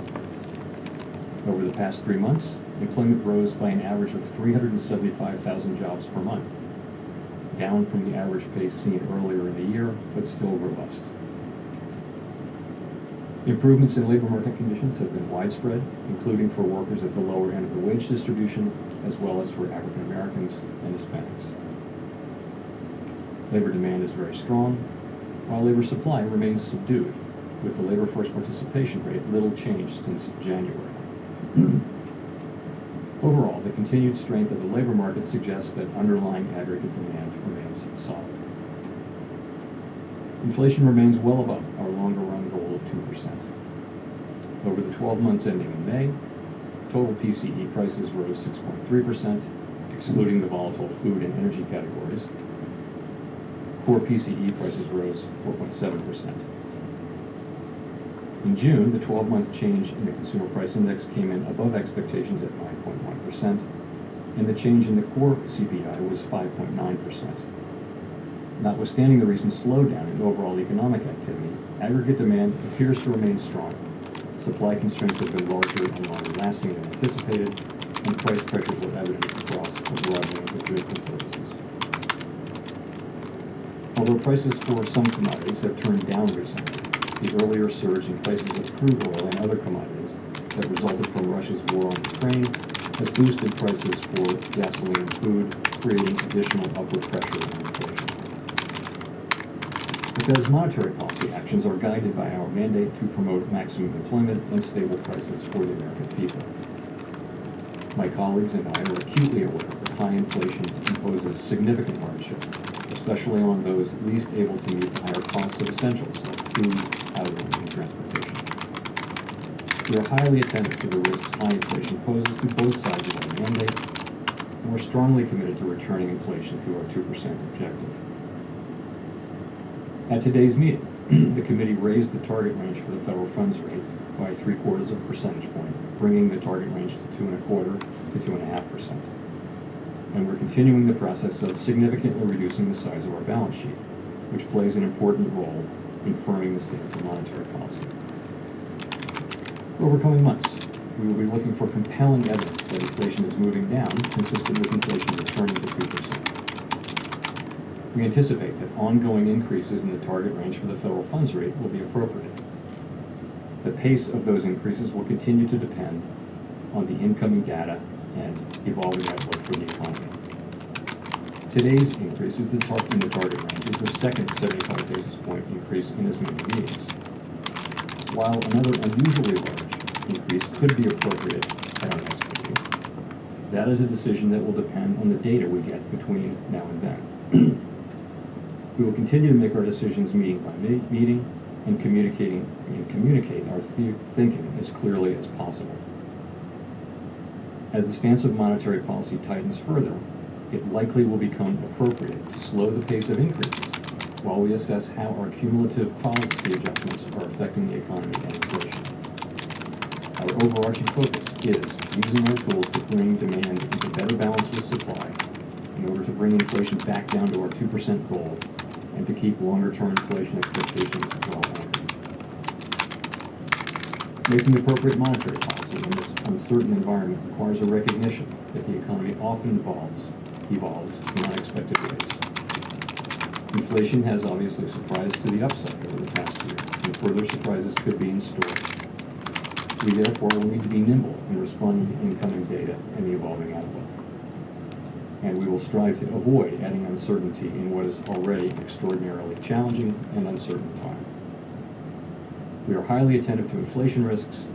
Over the past 3 months, employment rose by an average of 375,000 jobs per month, down from the average pace seen earlier in the year, but still robust. Improvements in labor market conditions have been widespread, including for workers at the lower end of the wage distribution, as well as for African Americans and Hispanics. Labor demand is very strong, while labor supply remains subdued, with the labor force participation rate little changed since January. Overall, the continued strength of the labor market suggests that underlying aggregate demand remains solid. Inflation remains well above our longer-run goal of 2%. Over the 12 months ending in May, total PCE prices rose 6.3%, excluding the volatile food and energy categories. Core PCE prices rose 4.7%. In June, the 12-month change in the Consumer Price Index came in above expectations at 9.1%, and the change in the core CPI was 5.9%. Notwithstanding the recent slowdown in overall economic activity, aggregate demand appears to remain strong. Supply constraints have been larger and longer lasting than anticipated, and price pressures are evident across a broad range of goods and services. Although prices for some commodities have turned down recently, the earlier surge in prices of crude oil and other commodities that resulted from Russia's war on Ukraine has boosted prices for gasoline and food, creating additional upward pressure on inflation. Because monetary policy actions are guided by our mandate to promote maximum employment and stable prices for the American people. My colleagues and I are acutely aware that high inflation imposes significant hardship, especially on those least able to meet the higher costs of essentials like food, housing, and transportation. We are highly attentive to the risks high inflation poses to both sides of our mandate, and we're strongly committed to returning inflation to our 2% objective. At today's meeting, the committee raised the target range for the federal funds rate by 0.75 of a percentage point, bringing the target range to 2.25% to 2.5%. And we're continuing the process of significantly reducing the size of our balance sheet, which plays an important role in firming the stance of monetary policy. Over coming months, we will be looking for compelling evidence that inflation is moving down, consistent with inflation returning to 2%. We anticipate that ongoing increases in the target range for the federal funds rate will be appropriate. The pace of those increases will continue to depend on the incoming data and evolving outlook for the economy. Today's increase in the target range is the second 75 basis point increase in as many meetings. While another unusually large increase could be appropriate at our next meeting, that is a decision that will depend on the data we get between now and then. We will continue to make our decisions meeting by meeting and communicate our thinking as clearly as possible. As the stance of monetary policy tightens further, it likely will become appropriate to slow the pace of increases while we assess how our cumulative policy adjustments are affecting the economy and inflation. Our overarching focus is using our tools to bring demand into better balance with supply in order to bring inflation back down to our 2% goal and to keep longer-term inflation expectations well anchored. Making appropriate monetary policy in this uncertain environment requires a recognition that the economy often evolves in unexpected ways. Inflation has obviously surprised to the upside over the past year, and further surprises could be in store. We therefore will need to be nimble in responding to incoming data and the evolving outlook. And we will strive to avoid adding uncertainty in what is already an extraordinarily challenging and uncertain time. We are highly attentive to inflation risks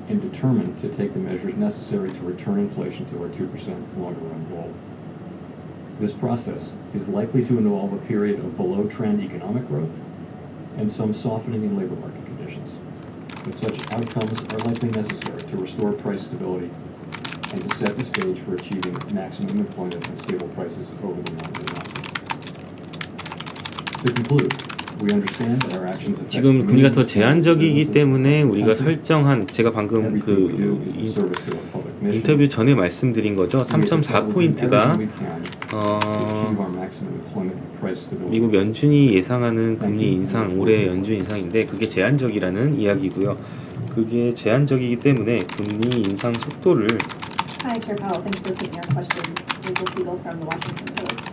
and determined to take the measures necessary to return inflation to our 2% longer-run goal. This process is likely to involve a period of below-trend economic growth and some softening in labor market conditions. But such outcomes are likely necessary to restore price stability and to set the stage for achieving maximum employment and stable prices over the long run. To conclude, we understand that our actions affect 지금 금리가 더 제한적이기 때문에 우리가 설정한, 제가 방금 인터뷰 전에 말씀드린 거죠. 3.4포인트가 미국 연준이 예상하는 금리 인상, 올해 연준 인상인데 그게 제한적이라는 이야기고요. 그게 제한적이기 때문에 금리 인상 속도를 Hi, Chair Powell. Thanks for taking our questions. Rachel Siegel from the Washington Post.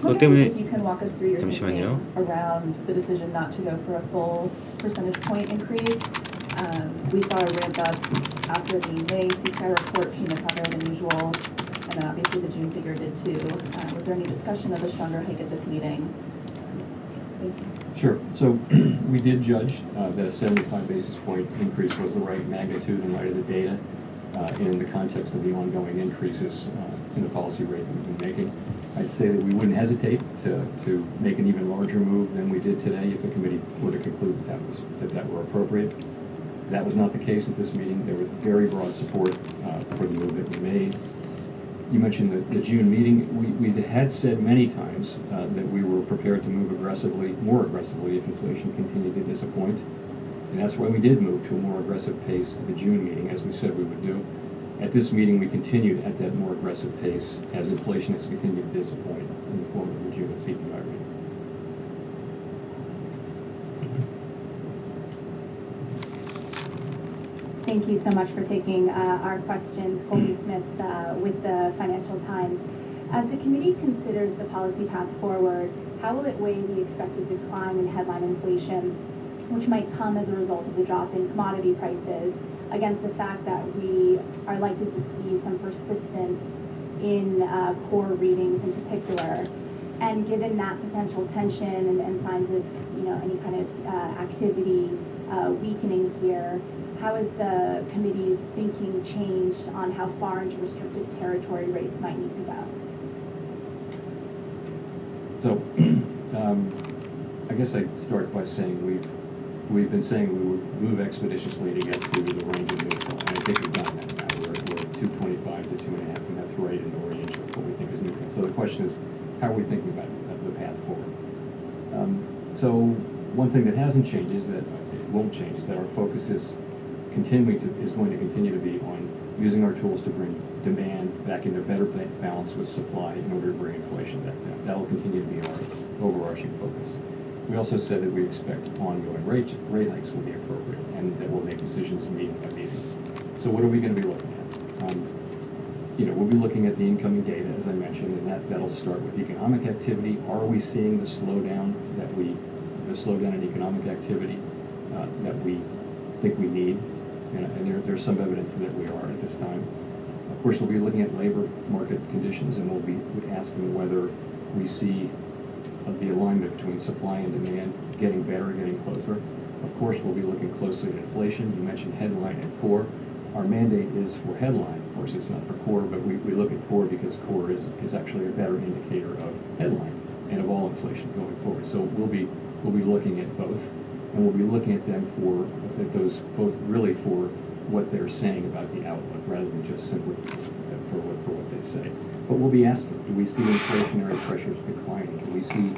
그것 때문에 If you can walk us through your 잠시만요. thinking around the decision not to go for a full percentage point increase. We saw a ramp up after the May CPI report came in higher than usual, and then obviously the June figure did too. Was there any discussion of a stronger hike at this meeting? Thank you. Sure. So we did judge that a 75 basis point increase was the right magnitude in light of the data in the context of the ongoing increases in the policy rate that we've been making. I'd say that we wouldn't hesitate to make an even larger move than we did today if the committee were to conclude that were appropriate. That was not the case at this meeting. There was very broad support for the move that we made. You mentioned the June meeting. We had said many times that we were prepared to move more aggressively if inflation continued to disappoint. And that's why we did move to a more aggressive pace at the June meeting, as we said we would do. At this meeting, we continued at that more aggressive pace as inflation has continued to disappoint in the form of the June CPI reading. Thank you so much for taking our questions. Colby Smith with the Financial Times. As the committee considers the policy path forward, how will it weigh the expected decline in headline inflation, which might come as a result of the drop in commodity prices, against the fact that we are likely to see some persistence in core readings in particular? And given that potential tension and signs of any kind of activity weakening here, how has the committee's thinking changed on how far into restrictive territory rates might need to go? So I guess I'd start by saying we've been saying we would move expeditiously to get to the range of neutral, and I think we've done that now. We're at 225 to 2.5, and that's right in the range of what we think is neutral. So the question is, how are we thinking about the path forward? So one thing that hasn't changed is that it won't change is that our focus is going to continue to be on using our tools to bring demand back into better balance with supply in order to bring inflation back down. That will continue to be our overarching focus. We also said that we expect ongoing rate hikes will be appropriate and that we'll make decisions meeting by meeting. So what are we going to be looking at? We'll be looking at the incoming data, as I mentioned, and that'll start with economic activity. Are we seeing the slowdown in economic activity that we think we need? And there's some evidence that we are at this time. Of course, we'll be looking at labor market conditions, and we'll be asking whether we see the alignment between supply and demand getting better, getting closer. Of course, we'll be looking closely at inflation. You mentioned headline and core. Our mandate is for headline. Of course, it's not for core, but we look at core because core is actually a better indicator of headline. and of all inflation going forward. So we'll be looking at both, and we'll be looking at them at those both really for what they're saying about the outlook rather than just simply for what they say. But we'll be asking, do we see inflationary pressures declining? Do we see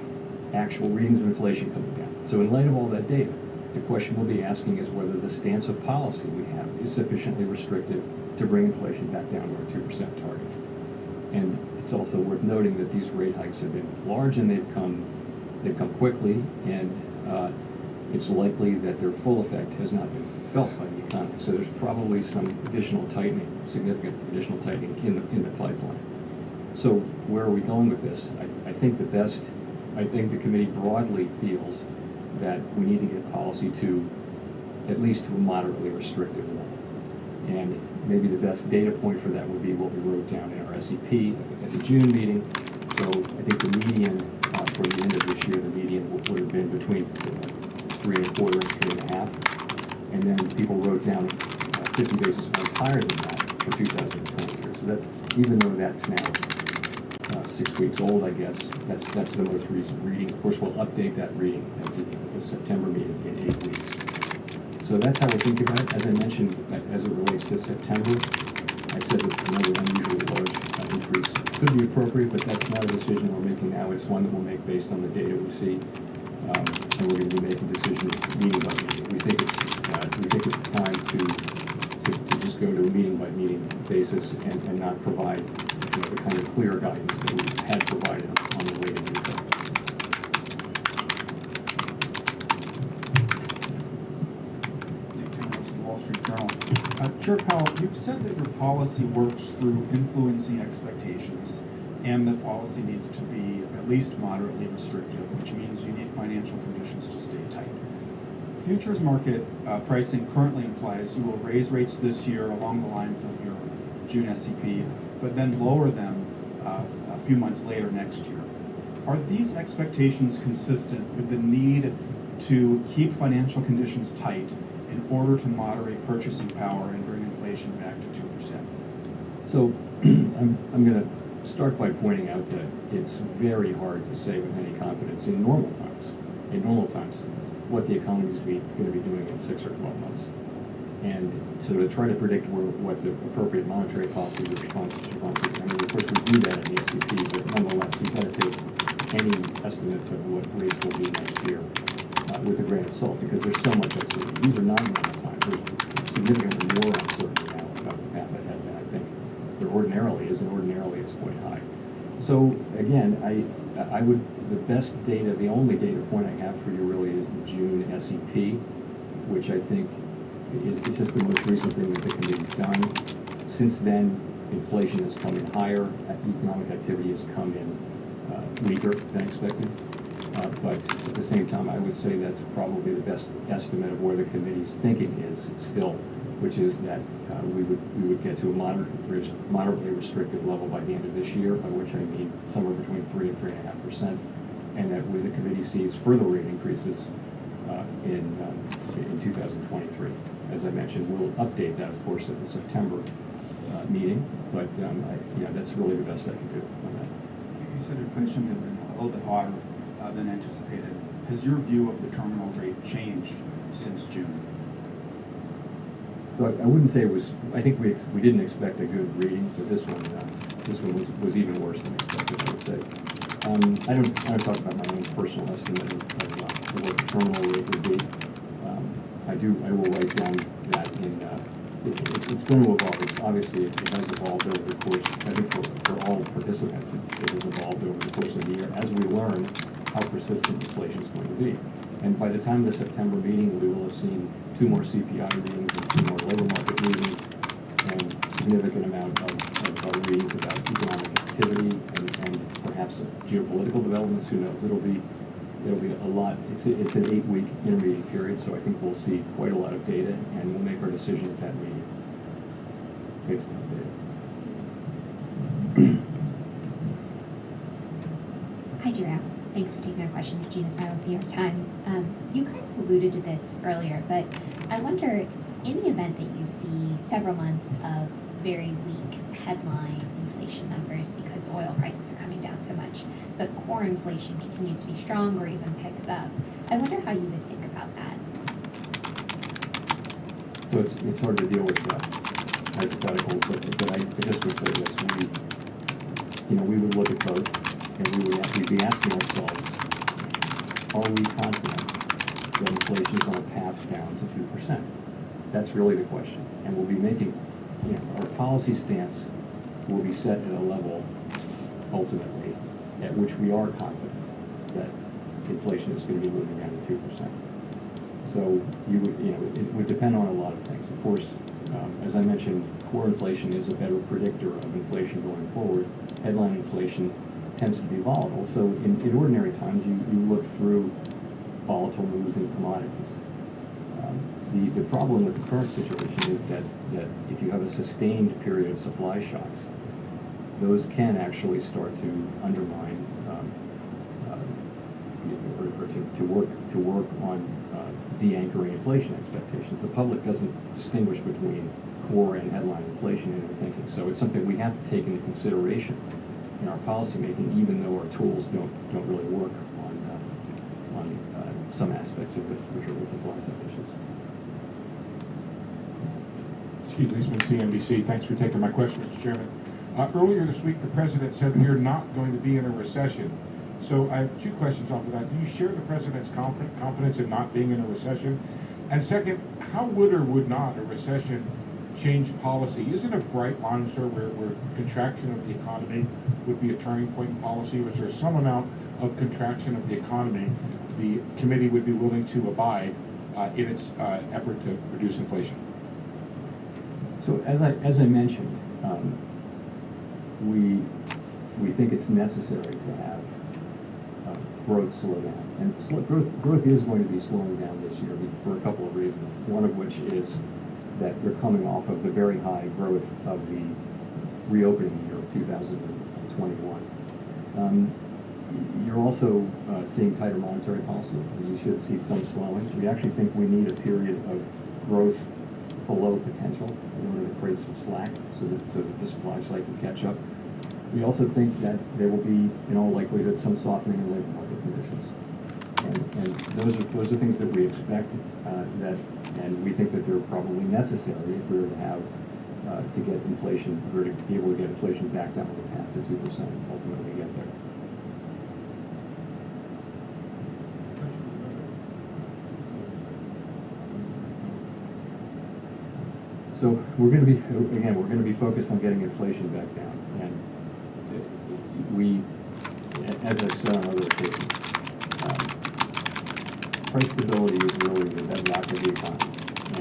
actual readings of inflation coming down? So in light of all that data, the question we'll be asking is whether the stance of policy we have is sufficiently restrictive to bring inflation back down to our 2% target. And it's also worth noting that these rate hikes have been large and they've come quickly, and it's likely that their full effect has not been felt by the economy. So there's probably some additional tightening, significant additional tightening in the pipeline. So where are we going with this? I think the committee broadly feels that we need to get policy to at least to a moderately restrictive level. And maybe the best data point for that would be what we wrote down in our SEP at the June meeting. So I think the median for the end of this year, the median would have been between 3.25 and 3.5. And then people wrote down 50 basis points higher than that for 2023. So that's, even though that's now 6 weeks old, I guess, that's the most recent reading. Of course, we'll update that reading at the September meeting in 8 weeks. So that's how we're thinking about it. As I mentioned, as it relates to September, I said that another unusually large increase could be appropriate, but that's not a decision we're making now. It's one that we'll make based on the data we see, and we're going to be making decisions meeting by meeting. We think it's time to just go to a meeting by meeting basis and not provide the kind of clear guidance that we had provided on the rate of income. Wall Street Journal. Chair Powell, you've said that your policy works through influencing expectations and that policy needs to be at least moderately restrictive, which means you need financial conditions to stay tight. Futures market pricing currently implies you will raise rates this year along the lines of your June SEP, but then lower them a few months later next year. Are these expectations consistent with the need to keep financial conditions tight in order to moderate purchasing power and bring inflation back to 2%? So I'm going to start by pointing out that it's very hard to say with any confidence in normal times, what the economy is going to be doing in 6 or 12 months. And so to try to predict what the appropriate monetary policy response is, I mean, of course we do that in the SEP, but nonetheless, you've got to take any estimates of what rates will be next year with a grain of salt, because there's so much uncertainty. These are not normal times. There's significantly more uncertainty now about the path ahead than I think there ordinarily is, and ordinarily it's quite high. So again, the only data point I have for you really is the June SEP, which I think is just the most recent thing that the committee's done. Since then, inflation has come in higher, economic activity has come in weaker than expected. But at the same time, I would say that's probably the best estimate of where the committee's thinking is still, which is that we would get to a moderately restrictive level by the end of this year, by which I mean somewhere between 3 and 3.5%, and that the committee sees further rate increases in 2023. As I mentioned, we'll update that, of course, at the September meeting, but that's really the best I can do on that. You said inflation had been a little bit higher than anticipated. Has your view of the terminal rate changed since June? So I wouldn't say it was. I think we didn't expect a good reading, but this one was even worse than expected, I would say. I don't talk about my own personal estimate of what the terminal rate would be. I will write down that it's going to evolve. Obviously, it has evolved over the course. I think for all participants, it has evolved over the course of the year as we learn how persistent inflation is going to be. And by the time of the September meeting, we will have seen 2 more CPI readings and 2 more labor market readings, and significant amount of readings about economic activity and perhaps geopolitical developments. Who knows? It'll be a lot. It's an 8-week intermediate period, so I think we'll see quite a lot of data, and we'll make our decision at that meeting based on the data. Hi, Gerald. Thanks for taking our question. Gina Smile with New York Times. You kind of alluded to this earlier, but I wonder, in the event that you see several months of very weak headline inflation inflation numbers because oil prices are coming down so much, but core inflation continues to be strong or even picks up. I wonder how you would think about that. So it's hard to deal with hypotheticals, but I just would say this: we would look at both, and we'd be asking ourselves, are we confident that inflation is on a path down to 2%? That's really the question, and we'll be making, our policy stance will be set at a level ultimately at which we are confident that inflation is going to be moving down to 2%. So it would depend on a lot of things. Of course, as I mentioned, core inflation is a better predictor of inflation going forward. Headline inflation tends to be volatile. So in ordinary times, you look through volatile moves in commodities. The problem with the current situation is that if you have a sustained period of supply shocks, those can actually start to undermine or to work on de-anchoring inflation expectations. The public doesn't distinguish between core and headline inflation in their thinking, so it's something we have to take into consideration in our policymaking, even though our tools don't really work on some aspects of this, which are the supply side issues. Steve Leisman, CNBC. Thanks for taking my question, Mr. Chairman. Earlier this week, the president said we are not going to be in a recession. So I have two questions off of that. Do you share the president's confidence in not being in a recession? And second, how would or would not a recession change policy? Isn't a bright line, sir, where contraction of the economy would be a turning point in policy? Was there some amount of contraction of the economy the committee would be willing to abide in its effort to reduce inflation? So as I mentioned, we think it's necessary to have growth slow down, and growth is going to be slowing down this year for a couple of reasons. One of which is that we're coming off of the very high growth of the reopening year of 2021. You're also seeing tighter monetary policy, and you should see some slowing. We actually think we need a period of growth below potential in order to create some slack so that the supply side can catch up. We also think that there will be, in all likelihood, some softening in labor market conditions, and those are things that we expect, and we think that they're probably necessary if we were to have to get inflation, if we were to be able to get inflation back down the path to 2%, and ultimately get there. So we're going to be focused on getting inflation back down, and we, as I've said on other occasions, price stability is really the bedrock of the economy,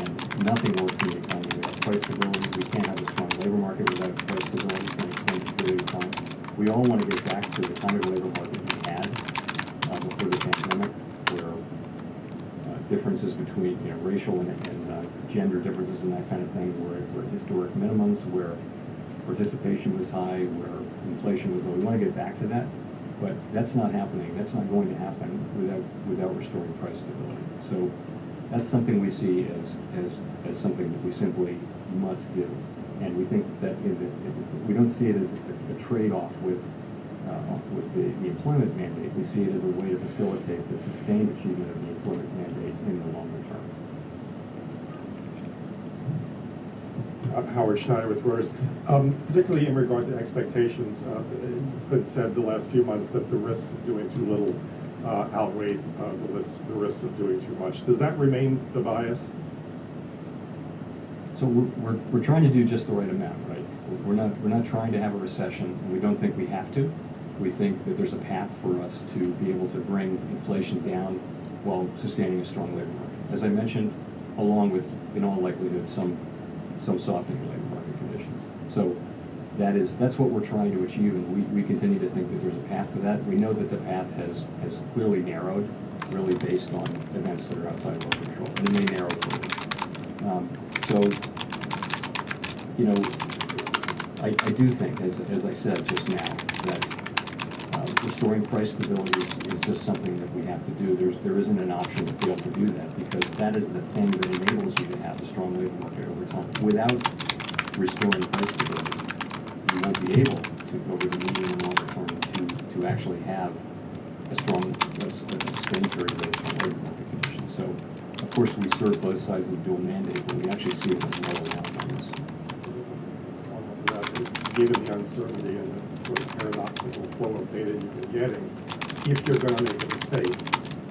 and nothing works in the economy without price stability. We can't have a strong labor market without price stability for an extended period of time. We all want to get back to the kind of labor market we had before the pandemic, where differences between racial and gender differences and that kind of thing were historic minimums, where participation was high, where inflation was low. We want to get back to that, but that's not happening. That's not going to happen without restoring price stability. So that's something we see as something that we simply must do, and we think that we don't see it as a trade-off with the employment mandate. We see it as a way to facilitate the sustained achievement of the employment mandate in the longer term. Howard Schneider with Reuters. Particularly in regard to expectations, it's been said the last few months that the risks of doing too little outweigh the risks of doing too much. Does that remain the bias? So we're trying to do just the right amount, right? We're not trying to have a recession, and we don't think we have to. We think that there's a path for us to be able to bring inflation down while sustaining a strong labor market. As I mentioned, along with, in all likelihood, some softening of labor market conditions. So that's what we're trying to achieve, and we continue to think that there's a path to that. We know that the path has clearly narrowed, really based on events that are outside of our control, and it may narrow further. I do think, as I said just now, that restoring price stability is just something that we have to do. There isn't an option to fail to do that, because that is the thing that enables you to have a strong labor market over time. Without restoring price stability, you won't be able to, over the medium and longer term, to actually have a strong, a sustained period of strong labor market conditions. So, of course, we serve both sides of the dual mandate, but we actually see it as leveling out on this. Given the uncertainty and the sort of paradoxical flow of data you've been getting, if you're going to make a mistake,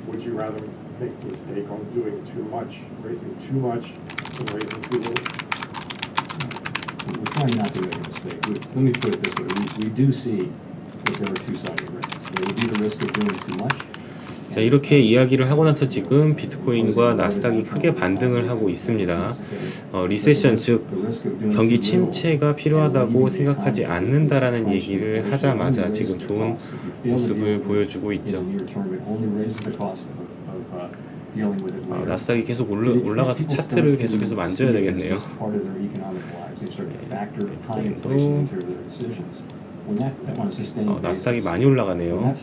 would you rather make the mistake on doing too much, raising too much, than raising too little? We're trying not to make a mistake. Let me put it this way. We do see that there are two-sided risks. There would be the risk of doing too much. 자, 이렇게 이야기를 하고 나서 지금 비트코인과 나스닥이 크게 반등을 하고 있습니다. 리세션, 즉 경기 침체가 필요하다고 생각하지 않는다라는 얘기를 하자마자 지금 좋은 모습을 보여주고 있죠. 나스닥이 계속 올라가서 차트를 계속해서 만져야 되겠네요. 나스닥이 많이 올라가네요.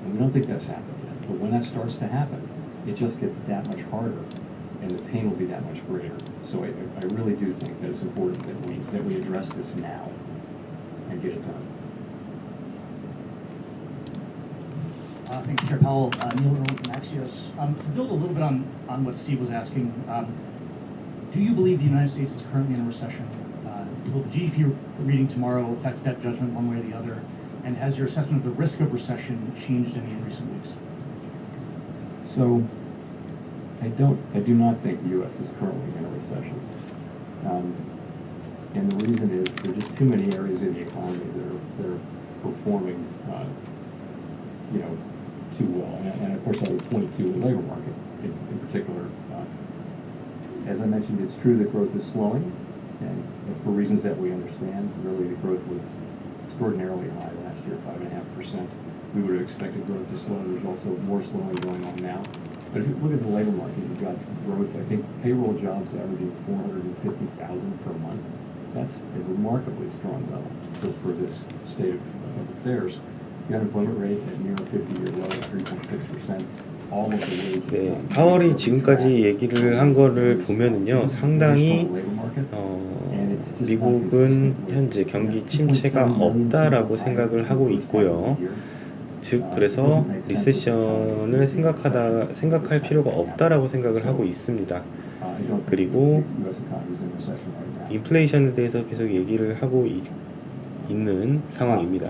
And we don't think that's happened yet. But when that starts to happen, it just gets that much harder, and the pain will be that much greater. So I really do think that it's important that we address this now and get it done. Thanks, Chair Powell. Neil Irwin from Axios. To build a little bit on what Steve was asking, do you believe the United States is currently in a recession? Will the GDP reading tomorrow affect that judgment one way or the other? And has your assessment of the risk of recession changed any in recent weeks? So, I do not think the U.S. is currently in a recession. And the reason is there are just too many areas in the economy that are performing, too well. And of course, I would point to the labor market in particular. As I mentioned, it's true that growth is slowing, and for reasons that we understand. Really, the growth was extraordinarily high last year, 5.5%. We would have expected growth to slow. There's also more slowing going on now. But if you look at the labor market, you've got growth. I think payroll jobs averaging 450,000 per month. That's a remarkably strong level for this state of affairs. The unemployment rate at near a 50-year low at 3.6%. All of the wage. 네, 파월이 지금까지 얘기를 한 거를 보면은요, 상당히 미국은 현재 경기 침체가 없다라고 생각을 하고 있고요. 즉 그래서 리세션을 생각할 필요가 없다라고 생각을 하고 있습니다. 그리고 인플레이션에 대해서 계속 얘기를 하고 있는 상황입니다.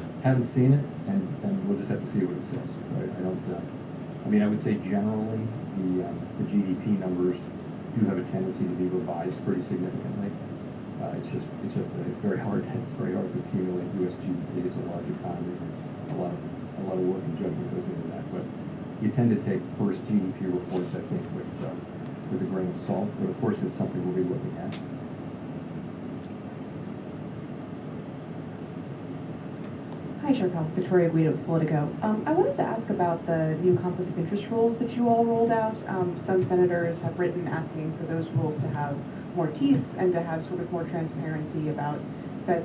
I mean, I would say generally the GDP numbers do have a tendency to be revised pretty significantly. It's very hard. It's very hard to accumulate U.S. GDP. It's a large economy. A lot of work and judgment goes into that. But you tend to take first GDP reports, I think, with a grain of salt. But of course, it's something we'll be looking at. Hi, Chair Powell. Victoria Guido with Politico. I wanted to ask about the new conflict of interest rules that you all rolled out. Some senators have written asking for those rules to have more teeth and to have sort of more transparency about Fed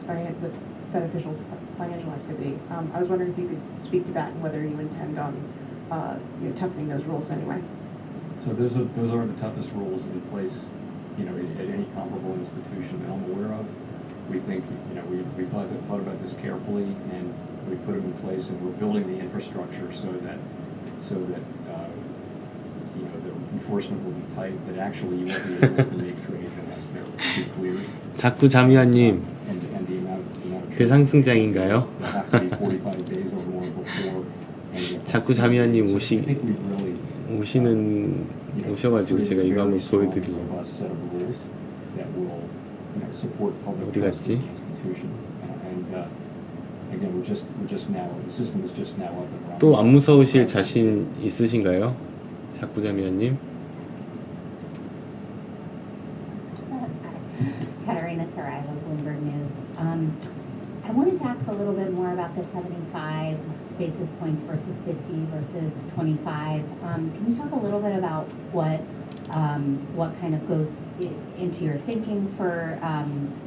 officials' financial activity. I was wondering if you could speak to that and whether you intend on toughening those rules in any way. So those are the toughest rules in place, at any comparable institution that I'm aware of. We think, we thought about this carefully, and we put them in place, and we're building the infrastructure so that the enforcement will be tight, that actually you won't be able to make trades unless they're too clear. 자꾸 자미아님, And the amount of 대상승장인가요? they have to be 45 days or more before. 자꾸 자미아님 오셔가지고 제가 이거 한번 보여드리려고. 어디 갔지? 또 안 무서우실 자신 있으신가요? 자꾸 자미아님? Katarina Sarai with Bloomberg News. I wanted to ask a little bit more about the 75 basis points versus 50 versus 25. Can you talk a little bit about what kind of goes into your thinking for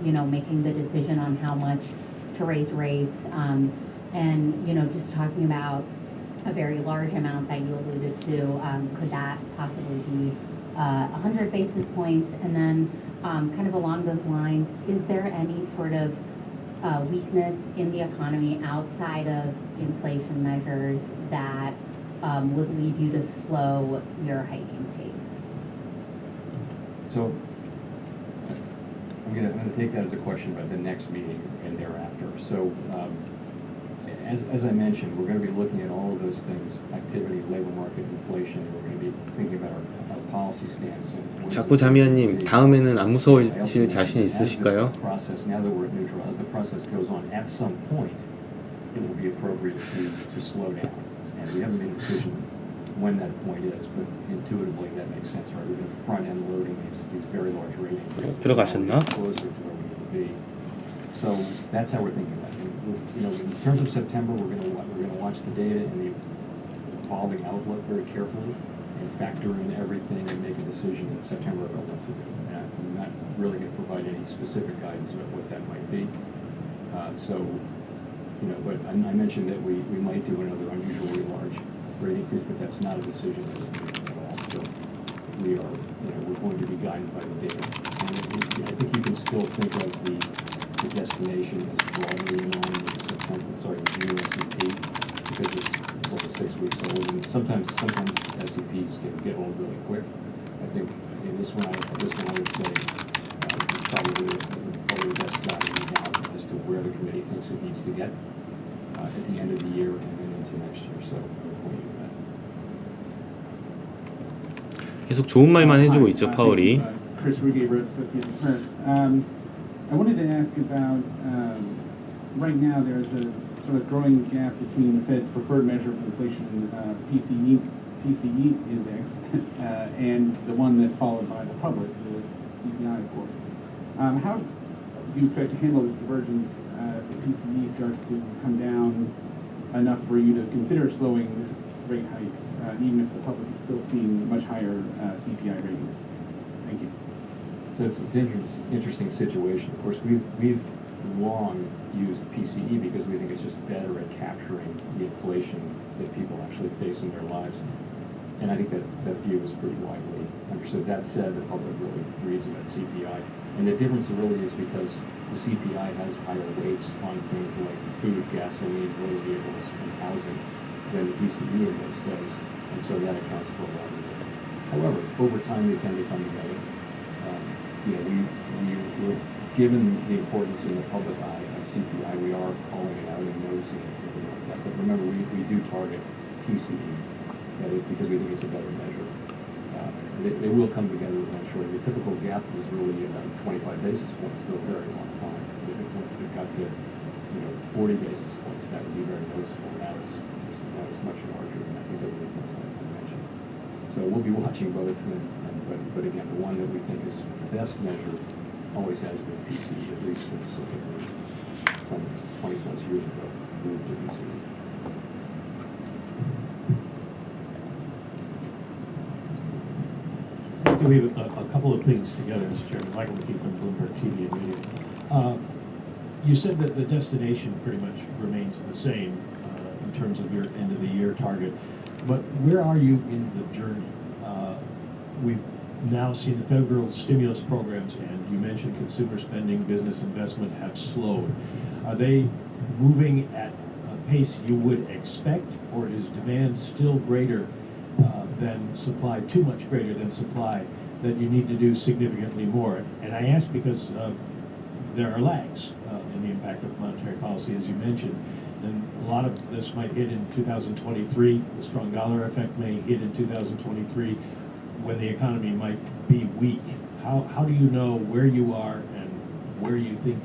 making the decision on how much to raise rates, and just talking about a very large amount that you alluded to, could that possibly be 100 basis points? And then kind of along those lines, is there any sort of weakness in the economy outside of inflation measures that would lead you to slow your hiking pace? So I'm gonna take that as a question about the next meeting and thereafter. So as I mentioned, we're gonna be looking at all of those things: activity, labor market, inflation. We're gonna be thinking about our policy stance. And 자꾸 자미아님, 다음에는 안 무서워질 자신 있으실까요? Process, now that we're at neutral, as the process goes on, at some point, it will be appropriate to slow down. And we haven't made a decision when that point is, but intuitively that makes sense, right? We've been front-end loading these very large rate increases. 들어가셨나? Closer to where we need to be. So that's how we're thinking about it. You know, in terms of September, we're gonna watch the data and the evolving outlook very carefully and factor in everything and make a decision in September about what to do. And I'm not really going to provide any specific guidance about what that might be. You know, but I mentioned that we might do another unusually large rate increase, but that's not a decision that we're making at all. So we are, you know, we're going to be guided by the data. And I think you can still think of the destination as broadly in line with June S&P, because it's over 6 weeks old, and sometimes S&Ps can get old really quick. I think in this one I would say probably the best guiding now as to where the committee thinks it needs to get at the end of the year and then into next year. So we're pointing to that. 계속 좋은 말만 해주고 있죠, 파월이. Chris Ruge, Associated Press. I wanted to ask about, right now there's a sort of growing gap between the Fed's preferred measure of inflation, PCE index, and the one that's followed by the public, the CPI, of course. How do you expect to handle this divergence if the PCE starts to come down enough for you to consider slowing rate hikes, even if the public is still seeing much higher CPI ratings? Thank you. So it's an interesting situation. Of course, we've long used PCE because we think it's just better at capturing the inflation that people actually face in their lives. And I think that view is pretty widely understood. That said, the public really reads about CPI. And the difference really is because the CPI has higher weights on things like food, gasoline, motor vehicles, and housing than the PCE index does. And so that accounts for a lot of the difference. However, over time, they tend to come together. You know, we're given the importance in the public eye of CPI, we are calling it out and noticing it like that. But remember, we do target PCE because we think it's a better measure. They will come together eventually. The typical gap was really about 25 basis points for a very long time. If it got to 40 basis points, that would be very noticeable. Now it's much larger than that because of the things I mentioned. So we'll be watching both, but again, the one that we think is the best measure always has been PCE, at least since from 20 plus years ago, moved to PCE. I'd like to leave a couple of things together, Mr. Chairman. Michael McKee from Bloomberg TV and Media. You said that the destination pretty much remains the same in terms of your end of the year target, but where are you in the journey? We've now seen the federal stimulus programs, and you mentioned consumer spending, business investment have slowed. Are they moving at a pace you would expect, or is demand still greater than supply, too much greater than supply, that you need to do significantly more? And I ask because there are lags in the impact of monetary policy, as you mentioned, and a lot of this might hit in 2023. The strong dollar effect may hit in 2023 when the economy might be weak. How do you know where you are and where you think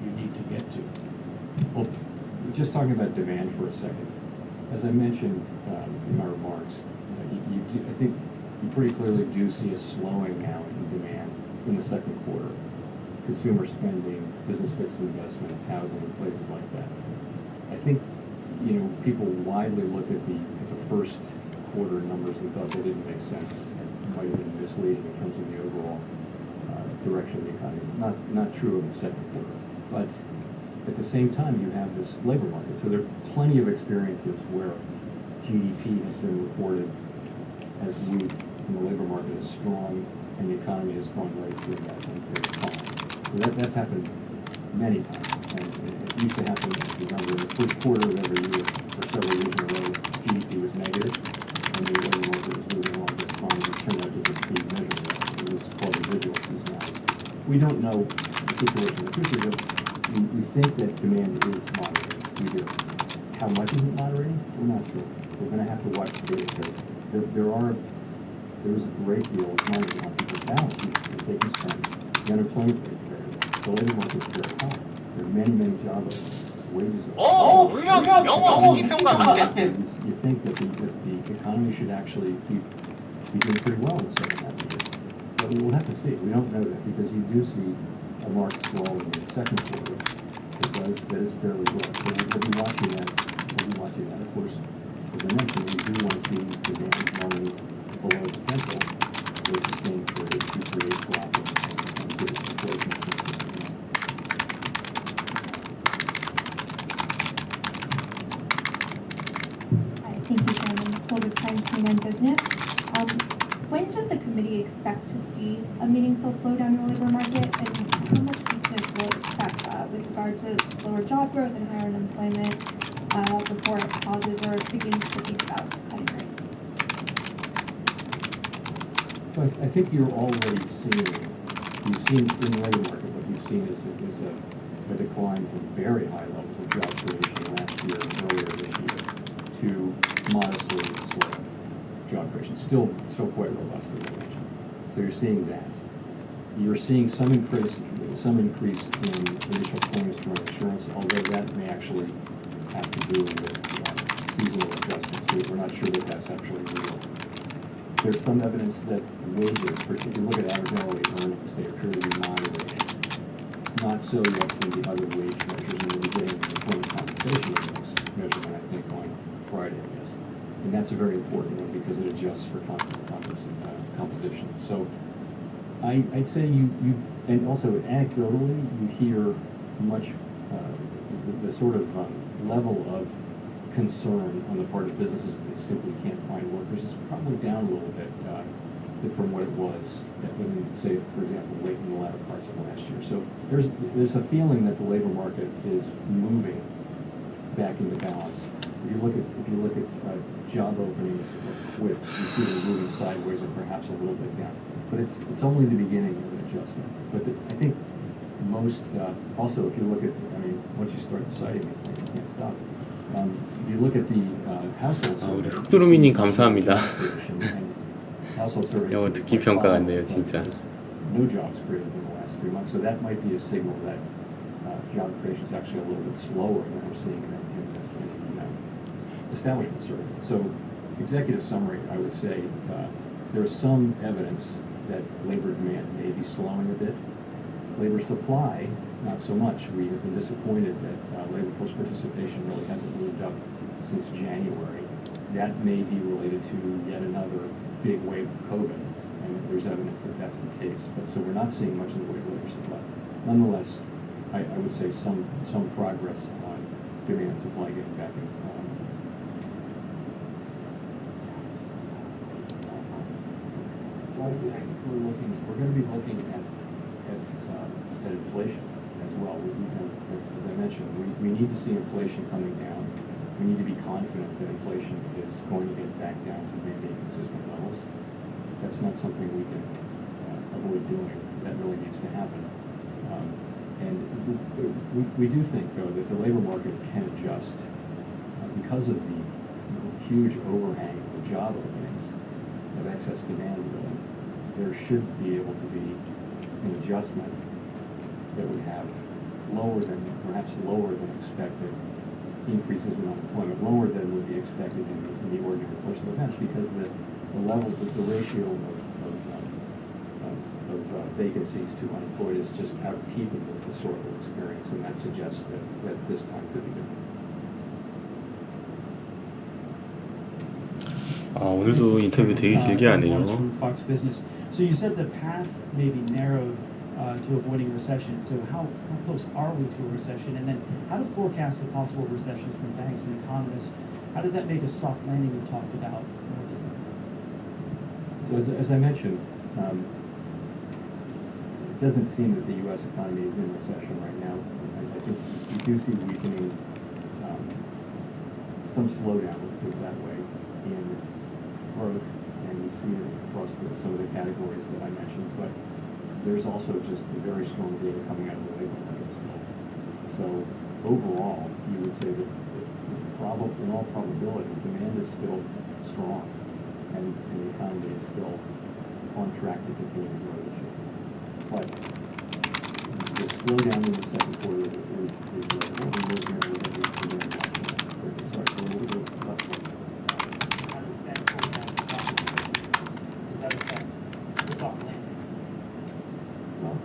you need to get to? Well, we're just talking about demand for a second. As I mentioned in my remarks, I think you pretty clearly do see a slowing now in demand in the second quarter. Consumer spending, business fixed investment, housing, places like that. I think people widely look at the first quarter numbers and thought they didn't make sense. It might have been misleading in terms of the overall direction of the economy. Not true of the second quarter, but at the same time you have this labor market. So there are plenty of experiences where GDP has been reported as weak and the labor market is strong and the economy has gone right through that period of time. So that's happened many times. And it used to happen, if you remember, in the first quarter of every year, for several years in a row, GDP was negative, and the labor market was moving along just fine. It turned out to just be measuring that. It was called residual seasonality. We don't know the situation in the future, but we think that demand is moderating. We do. How much is it moderating? We're not sure. We're going to have to watch the data carefully. There is a great deal of money on people's balance sheets that they can spend. The unemployment rate is very low. The labor market is very high. There are many, many job openings. Wages are you think that the economy should actually be doing pretty well in the second half of the year. But we'll have to see. We don't know that because you do see a marked slowing in the second quarter. That is fairly broad. So we'll be watching that. We'll be watching that. Of course, as I mentioned, we do want to see demand running below potential for a sustained period to create flop and get inflation. Hi, thank you, Chairman. Nicole with Times and Business. When does the committee expect to see a meaningful slowdown in the labor market, and how much weakness will it expect with regard to slower job growth and higher unemployment before it pauses or begins to think about cutting rates? So I think you're already seeing, you've seen in the labor market, what you've seen is a decline from very high levels of job creation last year and earlier this year to modestly slow job creation. Still quite robust, as I mentioned. So you're seeing that. You're seeing some increase in initial claims for insurance, although that may actually have to do with seasonal adjustments. We're not sure that that's actually real. There's some evidence that wages, particularly if you look at average hourly earnings, they appear to be moderating. Not so yet in the other wage measures, and we're getting the employment compensation index measurement, I think, on Friday, I guess. And that's a very important one because it adjusts for composition. So I'd say you and also anecdotally, you hear much, the sort of level of concern on the part of businesses that they simply can't find workers is probably down a little bit from what it was, say, for example, late in the latter parts of last year. So there's a feeling that the labor market is moving back into balance. If you look at job openings or quits, you see them moving sideways or perhaps a little bit down. But it's only the beginning of an adjustment. But I think most, also if you look at, once you start citing these things, you can't stop. If you look at the household survey, 우리 흑두루미님 감사합니다. household survey, 영어 듣기 평가 같네요, 진짜. no jobs created in the last 3 months, so that might be a signal that job creation is actually a little bit slower than we're seeing in establishment survey. So, executive summary, I would say there is some evidence that labor demand may be slowing a bit. Labor supply, not so much. We have been disappointed that labor force participation really hasn't moved up since January. That may be related to yet another big wave of COVID, and there's evidence that that's the case. But so we're not seeing much in the way of labor supply. Nonetheless, I would say some progress on demand and supply getting back in. I think we're going to be looking at inflation as well. As I mentioned, we need to see inflation coming down. We need to be confident that inflation is going to get back down to maybe consistent levels. That's not something we can avoid doing. That really needs to happen. And we do think, though, that the labor market can adjust because of the huge overhang of job openings, of excess demand, really. There should be able to be an adjustment that would have perhaps lower than expected increases in unemployment, lower than would be expected in the ordinary course of events, because the ratio of vacancies to unemployed is just out of keeping with historical experience, and that suggests that this time could be different. 오늘도 인터뷰 되게 길게 하네요. From Fox Business. So you said the path may be narrowed to avoiding a recession. So how close are we to a recession? And then how to forecast the possible recessions from banks and economists? How does that make a soft landing we've talked about more difficult? So as I mentioned, doesn't seem that the U.S. economy is in recession right now. I think we do see weakening, some slowdown, let's put it that way, in growth, and we see it across some of the categories that I mentioned, but there's also just the very strong data coming out of the labor market still. So overall, you would say that in all probability, demand is still strong, and the economy is still on track to continue to grow this year. But the slowdown in the second quarter is notable, and we're going to look at the demand watching. Sorry, so what was the last one? Does that affect the soft landing? Well,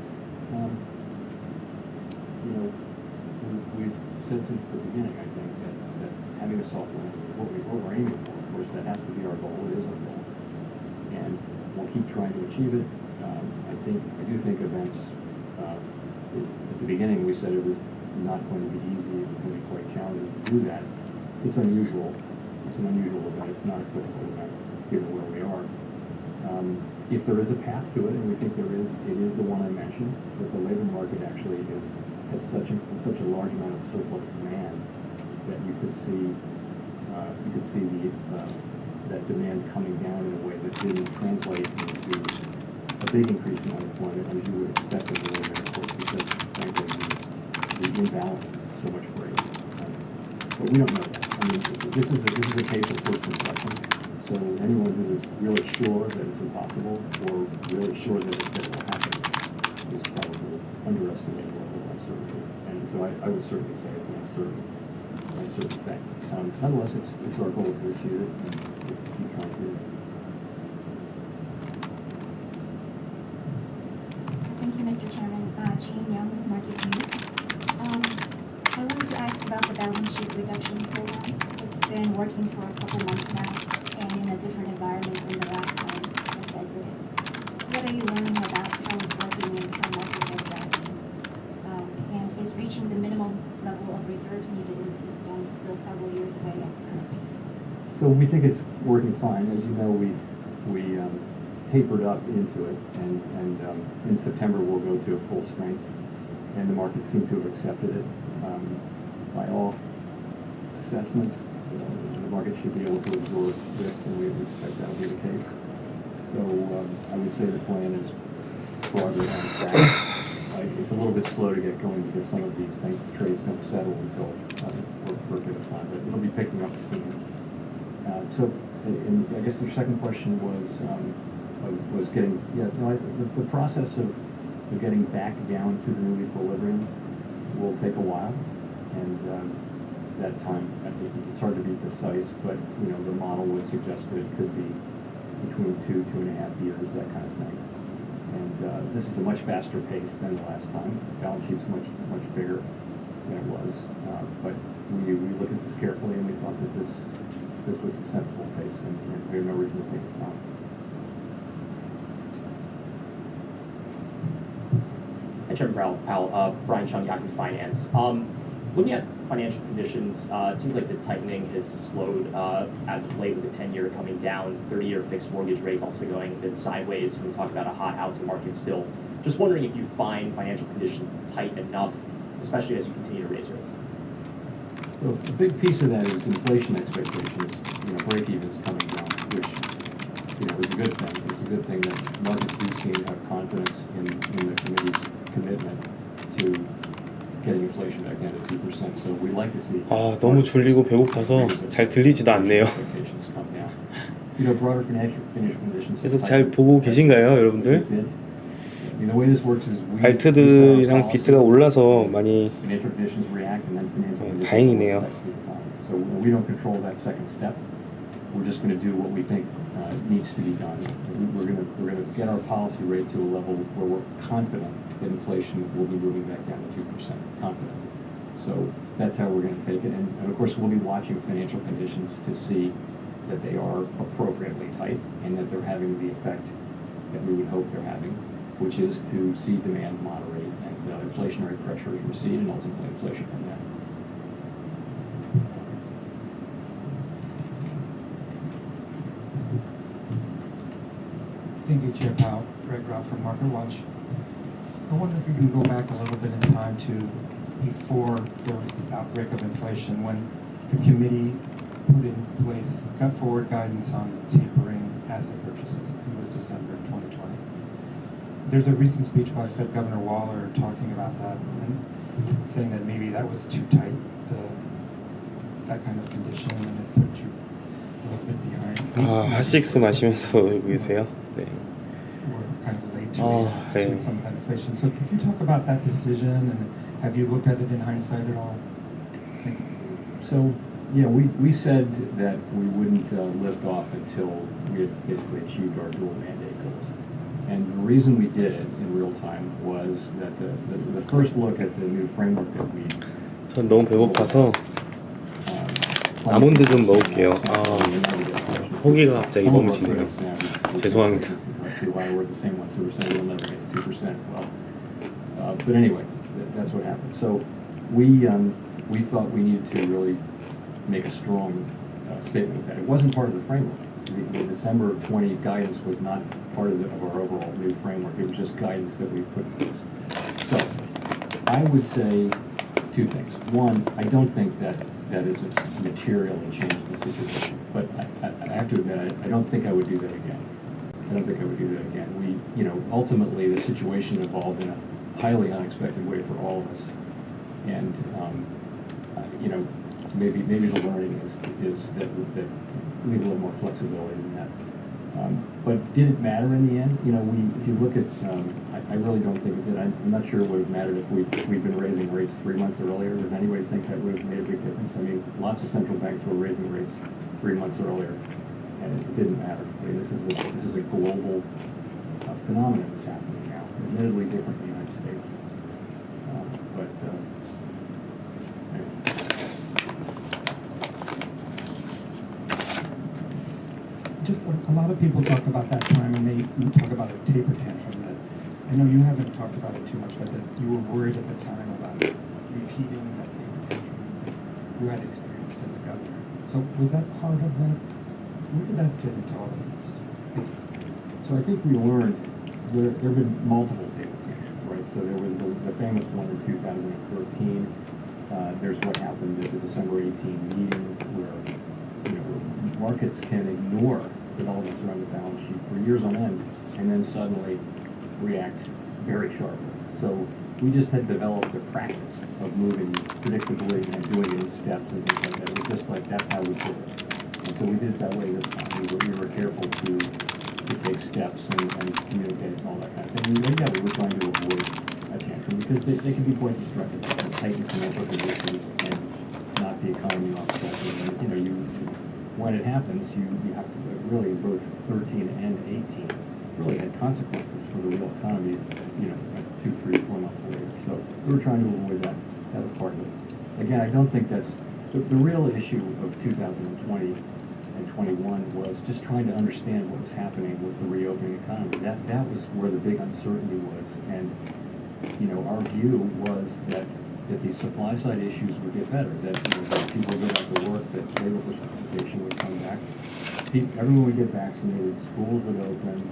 we've said since the beginning, I think, that having a soft landing is what we're aiming for. Of course, that has to be our goal. It is our goal, and we'll keep trying to achieve it. I do think events. At the beginning, we said it was not going to be easy. It was going to be quite challenging to do that. It's unusual. It's an unusual event. It's not a typical event, given where we are. If there is a path to it, and we think there is, it is the one I mentioned, that the labor market actually has such a large amount of surplus demand that you could see that demand coming down in a way that didn't translate into a big increase in unemployment, as you would expect in the labor market, because frankly the imbalance is so much greater. But we don't know that. I mean, this is a case of first impression. So anyone who is really sure that it's impossible, or really sure that it will happen, is probably underestimating the level of uncertainty. And so I would certainly say it's an uncertain thing. Nonetheless, it's our goal to achieve it, and we'll keep trying to do it. Thank you, Mr. Chairman. Jean Young with Market News. I wanted to ask about the balance sheet reduction program. It's been working for a couple months now, and in a different environment than the last time the Fed did it. What are you learning about how it's working and how markets are reacting? And is reaching the minimum level of reserves needed in the system still several years away at the current pace? So we think it's working fine. As you know, we tapered up into it, and in September we'll go to a full strength, and the markets seem to have accepted it. By all assessments, the markets should be able to absorb this, and we expect that will be the case. So I would say the plan is broadly on track. It's a little bit slow to get going because some of these trades don't settle until for a bit of time, but it'll be picking up steam. And I guess the second question was getting the process of getting back down to the new equilibrium will take a while, and that time it's hard to be precise, but the model would suggest that it could be between 2.5 years, that kind of thing. And this is a much faster pace than the last time. Balance sheet's much bigger than it was, but we looked at this carefully, and we thought that this was a sensible pace, and we have no reason to think it's not. Hi, Chairman Powell. Brian Chung, Yahoo Finance. Looking at financial conditions, it seems like the tightening has slowed as of late, with the 10-year coming down, 30-year fixed mortgage rates also going a bit sideways. We talk about a hot housing market still. Just wondering if you find financial conditions tight enough, especially as you continue to raise rates. So a big piece of that is inflation expectations. Break-evens coming down, which is a good thing. It's a good thing that markets do seem to have confidence in the committee's commitment to getting inflation back down to 2%. So we like to see. 너무 졸리고 배고파서 잘 들리지도 않네요. Expectations come down. Broader financial conditions. 계속 잘 보고 계신가요, 여러분들? The way this works is 발트들이랑 비트가 올라서 많이 financial conditions react, and then financial conditions 다행이네요. affects the economy. So we don't control that second step. We're just going to do what we think needs to be done. We're going to get our policy rate to a level where we're confident that inflation will be moving back down to 2%. Confident. So that's how we're going to take it. And of course, we'll be watching financial conditions to see that they are appropriately tight and that they're having the effect that we would hope they're having, which is to see demand moderate and inflationary pressures recede and ultimately inflation come down. Thank you, Chair Powell. Greg Robb from Market Watch. I wonder if you can go back a little bit in time to before there was this outbreak of inflation, when the committee put in place, got forward guidance on tapering asset purchases. I think it was December 2020. There's a recent speech by Fed Governor Waller talking about that and saying that maybe that was too tight, that kind of condition, and it put you a little bit behind. 핫식스 마시면서 놀고 계세요. 네. We're kind of late to some of that inflation. So could you talk about that decision, and have you looked at it in hindsight at all? So, yeah, we said that we wouldn't lift off until we had basically achieved our dual mandate goals. And the reason we did it in real time was that the first look at the new framework that we 전 너무 배고파서 아몬드 좀 먹을게요. 허기가 갑자기 멈추네요. 죄송합니다. But anyway, that's what happened. So we thought we needed to really make a strong statement of that. It wasn't part of the framework. The December 20 guidance was not part of our overall new framework. It was just guidance that we put in place. So I would say two things. One, I don't think that is materially changed the situation. But I have to admit, I don't think I would do that again. I don't think I would do that again. Ultimately, the situation evolved in a highly unexpected way for all of us. And, maybe the learning is that we need a little more flexibility than that. But did it matter in the end? If you look at, I really don't think it did. I'm not sure it would have mattered if we'd been raising rates 3 months earlier. Does anybody think that would have made a big difference? I mean, lots of central banks were raising rates 3 months earlier, and it didn't matter. I mean, this is a global phenomenon that's happening now. Admittedly different in the United States, but anyway. Just a lot of people talk about that time, and they talk about a taper tantrum. That I know you haven't talked about it too much, but that you were worried at the time about repeating that taper tantrum that you had experienced as a governor. So was that part of that? Where did that fit into all of this? So I think we learned there have been multiple taper tantrums, right? So there was the famous one in 2013. There's what happened at the December 18 meeting where markets can ignore developments around the balance sheet for years on end and then suddenly react very sharply. So we just had developed a practice of moving predictably and doing it in steps and things like that. It was just like, that's how we did it. And so we did it that way this time. We were careful to take steps and communicate and all that kind of thing. And we were trying to avoid a tantrum because they can be quite destructive. Tighten financial conditions and knock the economy off track. When it happens, you have to really, both 13 and 18 really had consequences for the real economy, 2, 3, 4 months later. So we were trying to avoid that. That was part of it. Again, I don't think that's the real issue of 2020 and 21 was just trying to understand what was happening with the reopening economy. That was where the big uncertainty was. And, our view was that the supply side issues would get better, that people would go back to work, that labor force participation would come back, everyone would get vaccinated, schools would open,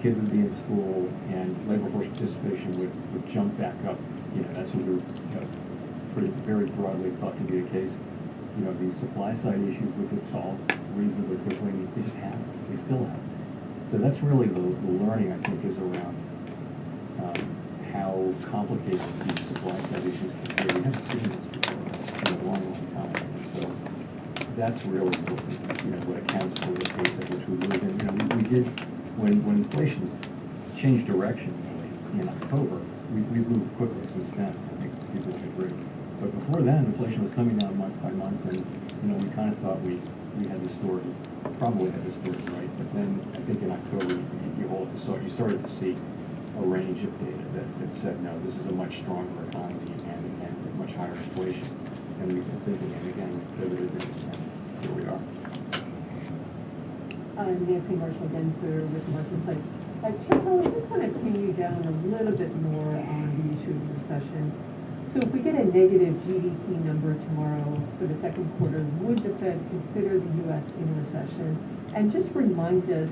kids would be in school, and labor force participation would jump back up. That's what we were very broadly thought to be the case. These supply side issues would get solved reasonably quickly, and they just haven't. They still haven't. So that's really the learning, I think, is around how complicated these supply side issues can be. We haven't seen this before in a long, long time. And so that's really what accounts for the pace at which we moved. And we did, when inflation changed direction really in October, we moved quickly since then. I think people would agree. But before then, inflation was coming down month by month, and we kind of thought we had the story, probably had the story right. But then I think in October you started to see a range of data that said, no, this is a much stronger economy and much higher inflation. And we've been thinking, and again, we pivoted, and here we are. I'm Nancy Marshall-Genser with Marketplace. Chair Powell, I just want to pin you down a little bit more on the issue of recession. So if we get a negative GDP number tomorrow for the second quarter, would the Fed consider the U.S. in recession? And just remind us,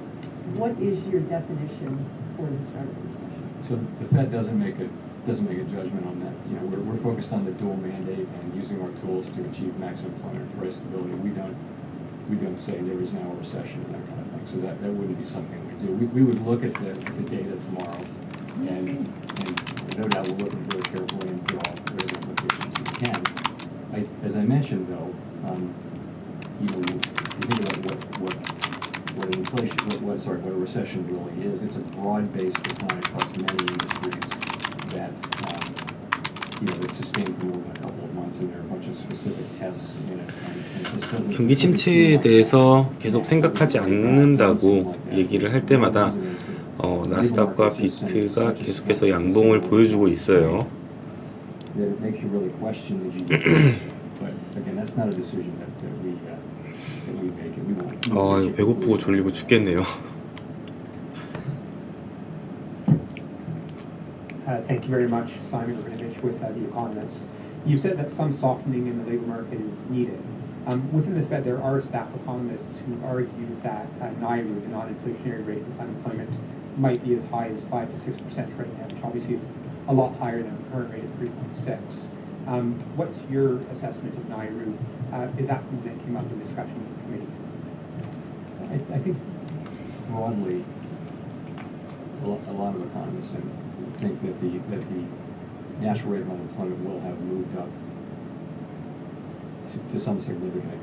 what is your definition for the start of the recession? So the Fed doesn't make a judgment on that. You know, we're focused on the dual mandate and using our tools to achieve maximum employment price stability. We don't say there is now a recession and that kind of thing. So that wouldn't be something we do. We would look at the data tomorrow, and no doubt we'll look at it very carefully and draw whatever implications we can. As I mentioned, though, you know, you think about what inflation, what a recession really is. It's a broad-based decline across many industries that that's sustained for more than a couple of months, and there are a bunch of specific tests in it. 경기 침체에 대해서 계속 생각하지 않는다고 얘기를 할 때마다 나스닥과 비트가 계속해서 양봉을 보여주고 있어요. It makes you really question the GDP. But again, that's not a decision that we make. We won't. 이거 배고프고 졸리고 죽겠네요. Thank you very much, Simon Rabinovich with The Economist. You said that some softening in the labor market is needed. Within the Fed, there are staff economists who argue that NIRU, the non-inflationary rate of unemployment, might be as high as 5 to 6% right now, which obviously is a lot higher than the current rate of 3.6. What's your assessment of NIRU? Is that something that came up in discussion with the committee? I think broadly, a lot of economists think that the national rate of unemployment will have moved up to some significant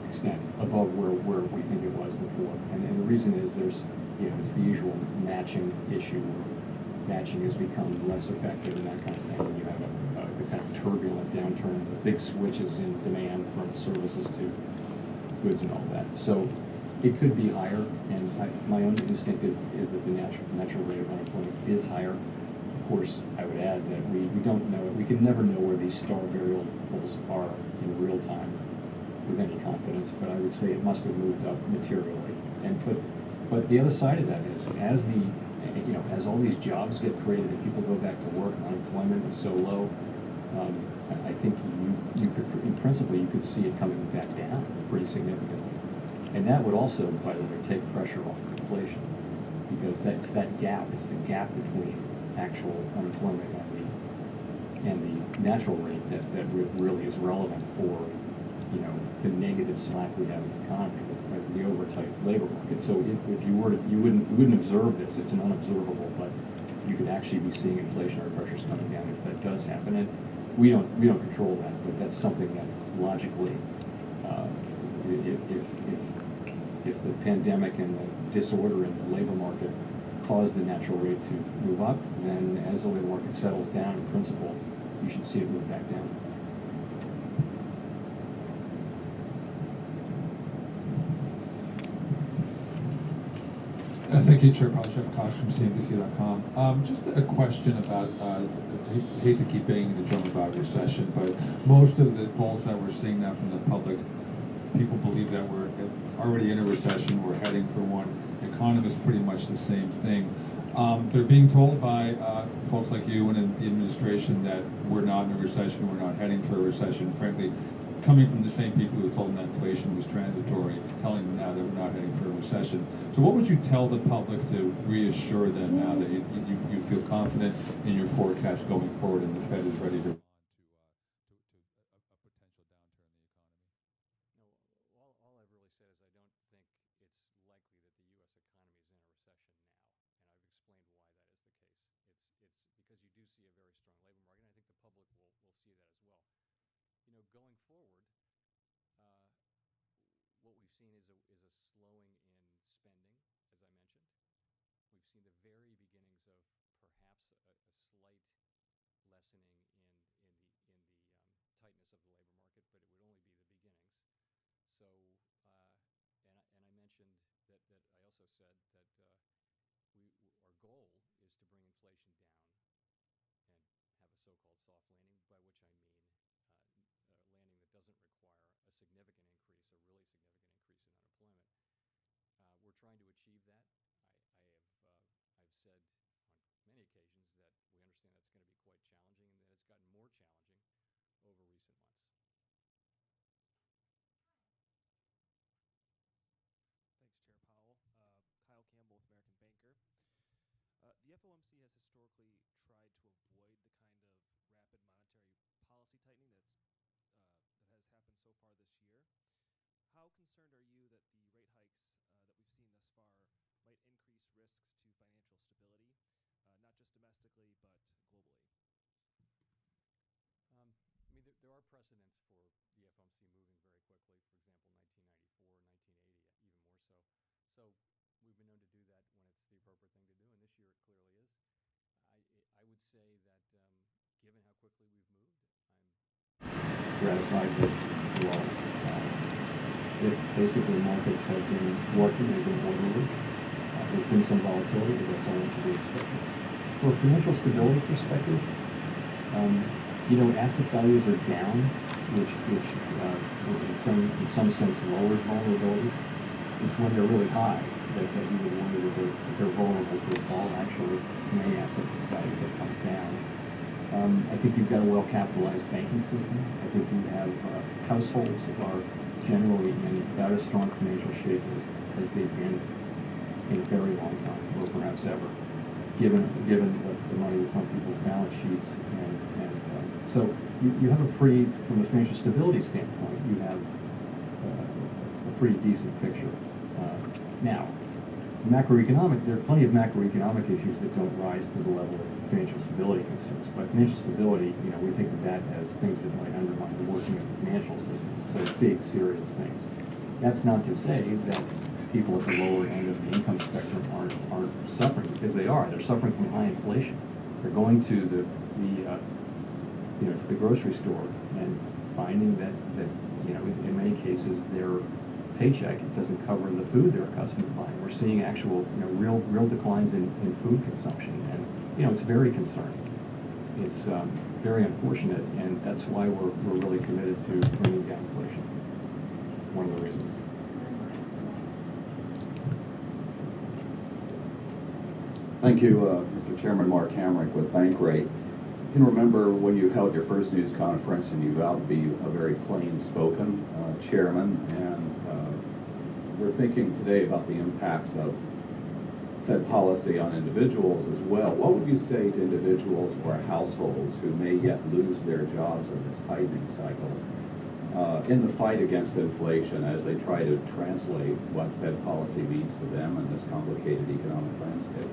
extent above where we think it was before. And the reason is it's the usual matching issue where matching has become less effective and that kind of thing. When you have the kind of turbulent downturn, the big switches in demand from services to goods and all that. So it could be higher, and my own instinct is that the natural rate of unemployment is higher. Of course, I would add that we don't know, we can never know where these star variables are in real time with any confidence, but I would say it must have moved up materially. But the other side of that is, as all these jobs get created and people go back to work, and unemployment is so low, I think you could, in principle, you could see it coming back down pretty significantly. And that would also, by the way, take pressure off inflation, because that's that gap. It's the gap between actual unemployment and the natural rate that really is relevant for the negative slack we have in the economy with the over-tight labor market. So if you wouldn't observe this. It's an unobservable, but you could actually be seeing inflationary pressures coming down if that does happen. And we don't control that, but that's something that logically, if the pandemic and the disorder in the labor market cause the natural rate to move up, then as the labor market settles down, in principle, you should see it move back down. Thank you, Chair Powell. Jeff Cox from CNBC.com. Just a question about, I hate to keep banging the drum about recession, but most of the polls that we're seeing now from the public, people believe that we're already in a recession, we're heading for one. Economists pretty much the same thing. They're being told by folks like you and in the administration that we're not in a recession, we're not heading for a recession. Frankly, coming from the same people who told them that inflation was transitory, telling them now that we're not heading for a recession. So what would you tell the public to reassure them now that you feel confident in your forecast going forward and the Fed is ready to The FOMC has historically tried to avoid the kind of rapid monetary policy tightening that has happened so far this year. How concerned are you that the rate hikes that we've seen thus far might increase risks to financial stability, not just domestically but globally? I mean, there are precedents for the FOMC moving very quickly. For example, 1994, 1980, even more so. So we've been known to do that when it's the appropriate thing to do, and this year it clearly is. I would say that given how quickly we've moved, I'm gratified with the law. Basically, markets have been working, they've been orderly. There's been some volatility, but that's all to be expected. From a financial stability perspective, asset values are down, which in some sense lowers vulnerabilities. It's when they're really high that you would wonder that they're vulnerable to a fall. Actually, many asset values have come down. I think you've got a well-capitalized banking system. I think you have households that are generally in about as strong financial shape as they've been in a very long time, or perhaps ever, given the money that's on people's balance sheets. So you have from a financial stability standpoint, you have a pretty decent picture. Now, there are plenty of macroeconomic issues that don't rise to the level of financial stability concerns. By financial stability, we think of that as things that might undermine the working of the financial system, so big, serious things. That's not to say that people at the lower end of the income spectrum aren't suffering, because they are. They're suffering from high inflation. They're going to the grocery store and finding that in many cases their paycheck doesn't cover the food they're accustomed to buying. We're seeing actual real declines in food consumption, and it's very concerning. It's very unfortunate, and that's why we're really committed to bringing down inflation. One of the reasons. Thank you, Mr. Chairman. Mark Hamrick with Bankrate. You can remember when you held your first news conference and you vowed to be a very plain-spoken chairman, and we're thinking today about the impacts of Fed policy on individuals as well. What would you say to individuals or households who may yet lose their jobs in this tightening cycle in the fight against inflation as they try to translate what Fed policy means to them in this complicated economic landscape?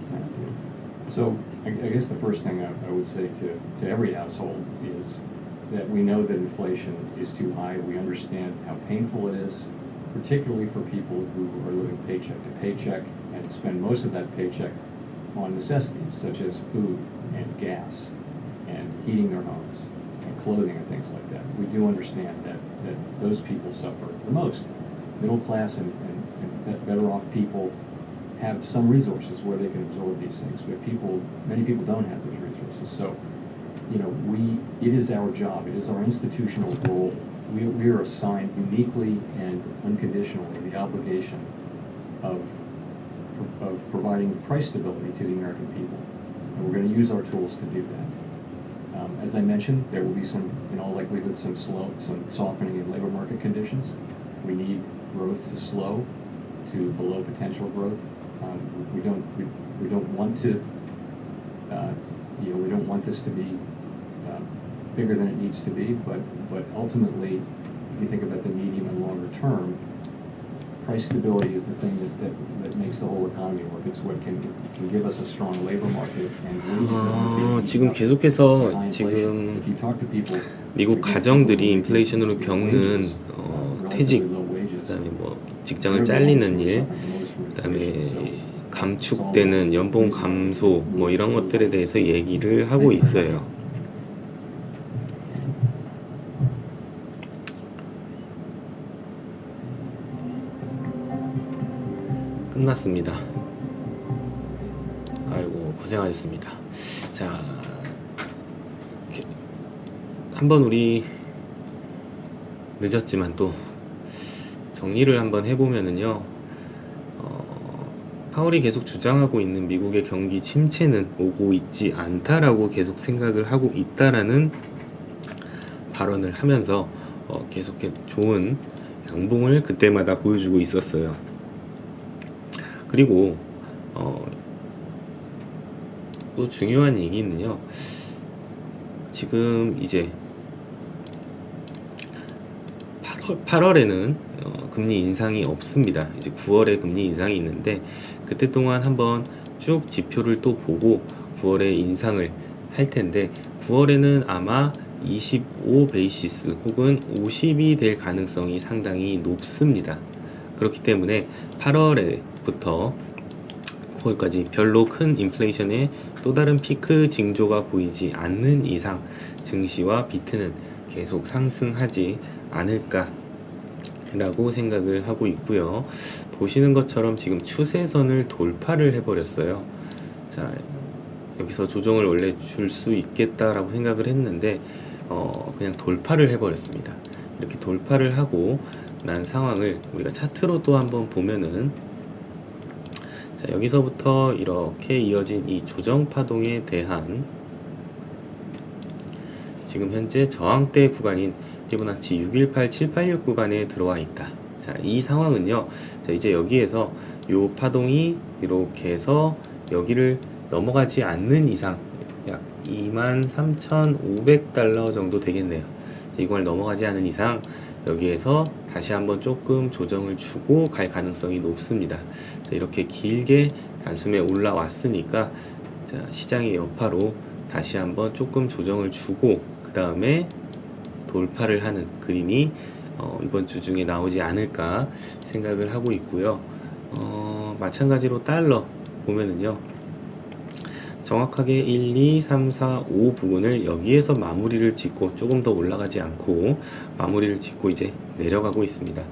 So I guess the first thing I would say to every household is that we know that inflation is too high. We understand how painful it is, particularly for people who are living paycheck to paycheck and spend most of that paycheck on necessities such as food and gas and heating their homes and clothing and things like that. We do understand that those people suffer the most. Middle class and better off people have some resources where they can absorb these things, but many people don't have those resources. So, it is our job, it is our institutional role. We are assigned uniquely and unconditionally the obligation of providing price stability to the American people, and we're going to use our tools to do that. As I mentioned, there will be in all likelihood, some softening in labor market conditions. We need growth to slow to below potential growth. We don't want to we don't want this to be bigger than it needs to be, but ultimately, if you think about the medium and longer term, price stability is the thing that makes the whole economy work. It's what can give us a strong labor market and 지금 계속해서 지금 미국 가정들이 인플레이션으로 겪는 퇴직, 그다음에 직장을 잘리는 일, 그다음에 감축되는 연봉 감소 이런 것들에 대해서 얘기를 하고 있어요. 끝났습니다. 아이고 고생하셨습니다. 자, 한번 우리 늦었지만 또 정리를 한번 해보면은요, 파월이 계속 주장하고 있는 미국의 경기 침체는 오고 있지 않다라고 계속 생각을 하고 있다라는 발언을 하면서 계속해 좋은 양봉을 그때마다 보여주고 있었어요. 그리고 또 중요한 얘기는요. 지금 이제 8월에는 금리 인상이 없습니다. 이제 9월에 금리 인상이 있는데 그때 동안 한번 쭉 지표를 또 보고 9월에 인상을 할 텐데 9월에는 아마 25 베이시스 혹은 50이 될 가능성이 상당히 높습니다. 그렇기 때문에 8월에부터 9월까지 별로 큰 인플레이션의 또 다른 피크 징조가 보이지 않는 이상 증시와 비트는 계속 상승하지 않을까 라고 생각을 하고 있고요. 보시는 것처럼 지금 추세선을 돌파를 해버렸어요. 자, 여기서 조정을 원래 줄 수 있겠다라고 생각을 했는데 그냥 돌파를 해버렸습니다. 이렇게 돌파를 하고 난 상황을 우리가 차트로 또 한번 보면은, 자, 여기서부터 이렇게 이어진 이 조정 파동에 대한 지금 현재 저항대 구간인 피보나치 618, 786 구간에 들어와 있다. 자, 이 상황은요. 자, 이제 여기에서 요 파동이 이렇게 해서 여기를 넘어가지 않는 이상 약 23,500달러 정도 되겠네요. 자, 이걸 넘어가지 않은 이상 여기에서 다시 한번 조금 조정을 주고 갈 가능성이 높습니다. 자, 이렇게 길게 단숨에 올라왔으니까 자, 시장의 여파로 다시 한번 조금 조정을 주고 그 다음에 돌파를 하는 그림이 이번 주 중에 나오지 않을까 생각을 하고 있고요. 마찬가지로 달러 보면은요. 정확하게 1, 2, 3, 4, 5 부분을 여기에서 마무리를 짓고 조금 더 올라가지 않고 마무리를 짓고 이제 내려가고 있습니다.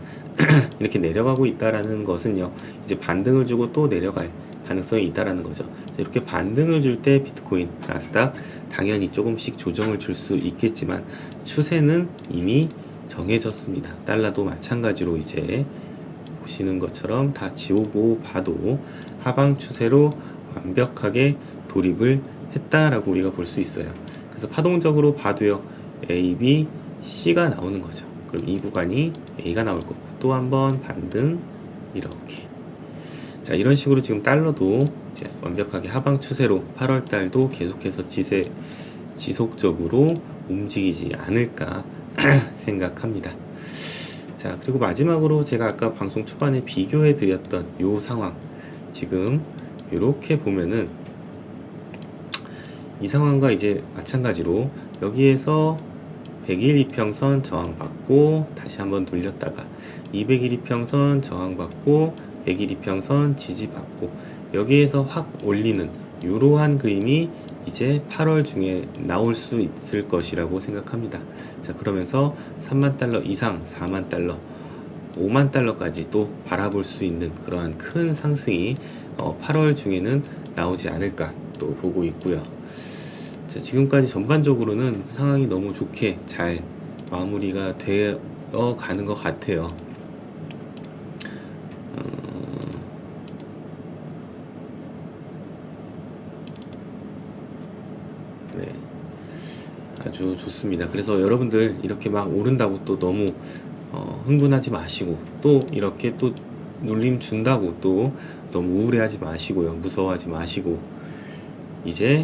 이렇게 내려가고 있다라는 것은요. 이제 반등을 주고 또 내려갈 가능성이 있다라는 거죠. 이렇게 반등을 줄 때 비트코인, 나스닥 당연히 조금씩 조정을 줄 수 있겠지만 추세는 이미 정해졌습니다. 달러도 마찬가지로 이제 보시는 것처럼 다 지우고 봐도 하방 추세로 완벽하게 돌입을 했다라고 우리가 볼 수 있어요. 그래서 파동적으로 봐도요. A, B, C가 나오는 거죠. 그럼 이 구간이 A가 나올 거고 또 한번 반등 이렇게. 자, 이런 식으로 지금 달러도 이제 완벽하게 하방 추세로 8월 달도 계속해서 지속적으로 움직이지 않을까 생각합니다. 자, 그리고 마지막으로 제가 아까 방송 초반에 비교해 드렸던 요 상황, 지금 이렇게 보면은 이 상황과 이제 마찬가지로 여기에서 100일 이평선 저항받고 다시 한번 눌렸다가 200일 이평선 저항받고 100일 이평선 지지받고 여기에서 확 올리는 이러한 그림이 이제 8월 중에 나올 수 있을 것이라고 생각합니다. 자, 그러면서 3만 달러 이상 4만 달러 5만 달러까지 또 바라볼 수 있는 그러한 큰 상승이 8월 중에는 나오지 않을까 또 보고 있고요. 자, 지금까지 전반적으로는 상황이 너무 좋게 잘 마무리가 되어 가는 것 같아요. 네, 아주 좋습니다. 그래서 여러분들 이렇게 막 오른다고 또 너무 흥분하지 마시고 또 이렇게 또 눌림 준다고 또 너무 우울해하지 마시고요. 무서워하지 마시고 이제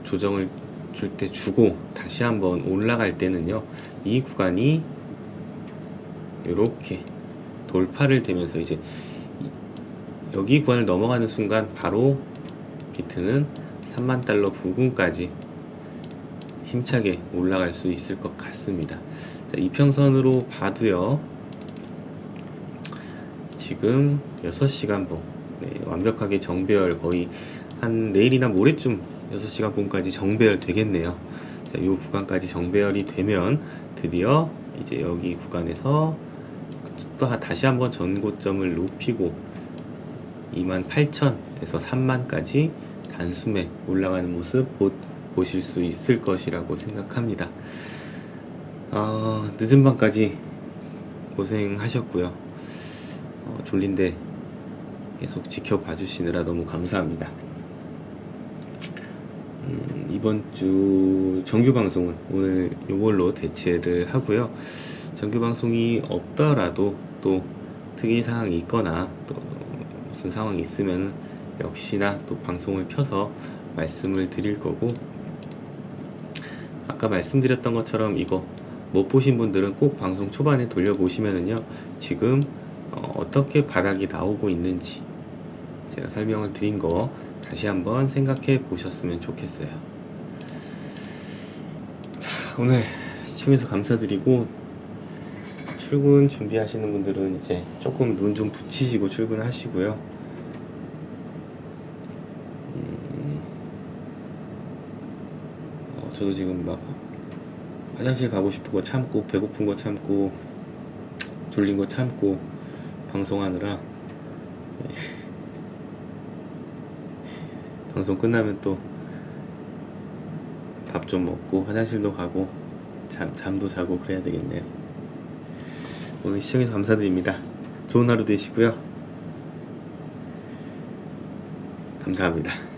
조정을 줄 때 주고 다시 한번 올라갈 때는요. 이 구간이 이렇게 돌파를 되면서 이제 여기 구간을 넘어가는 순간 바로 비트는 3만 달러 부근까지 힘차게 올라갈 수 있을 것 같습니다. 자, 이평선으로 봐도요. 지금 6시간 봉 완벽하게 정배열 거의 한 내일이나 모레쯤 6시간 봉까지 정배열 되겠네요. 자, 이 구간까지 정배열이 되면 드디어 이제 여기 구간에서 또 다시 한번 전고점을 높이고 28,000에서 3만까지 단숨에 올라가는 모습 곧 보실 수 있을 것이라고 생각합니다. 늦은 밤까지 고생하셨고요. 졸린데 계속 지켜봐 주시느라 너무 감사합니다. 이번 주 정규 방송은 오늘 이걸로 대체를 하고요. 정규 방송이 없더라도 또 특이 사항이 있거나 또 무슨 상황이 있으면 역시나 또 방송을 켜서 말씀을 드릴 거고, 아까 말씀드렸던 것처럼 이거 못 보신 분들은 꼭 방송 초반에 돌려보시면은요, 지금 어떻게 바닥이 나오고 있는지 제가 설명을 드린 거 다시 한번 생각해 보셨으면 좋겠어요. 자, 오늘 시청해주셔서 감사드리고, 출근 준비하시는 분들은 이제 조금 눈 좀 붙이시고 출근하시고요. 저도 지금 막 화장실 가고 싶은 거 참고, 배고픈 거 참고, 졸린 거 참고 방송하느라 방송 끝나면 또 밥 좀 먹고 화장실도 가고 잠도 자고 그래야 되겠네요. 오늘 시청해주셔서 감사드립니다. 좋은 하루 되시고요. 감사합니다.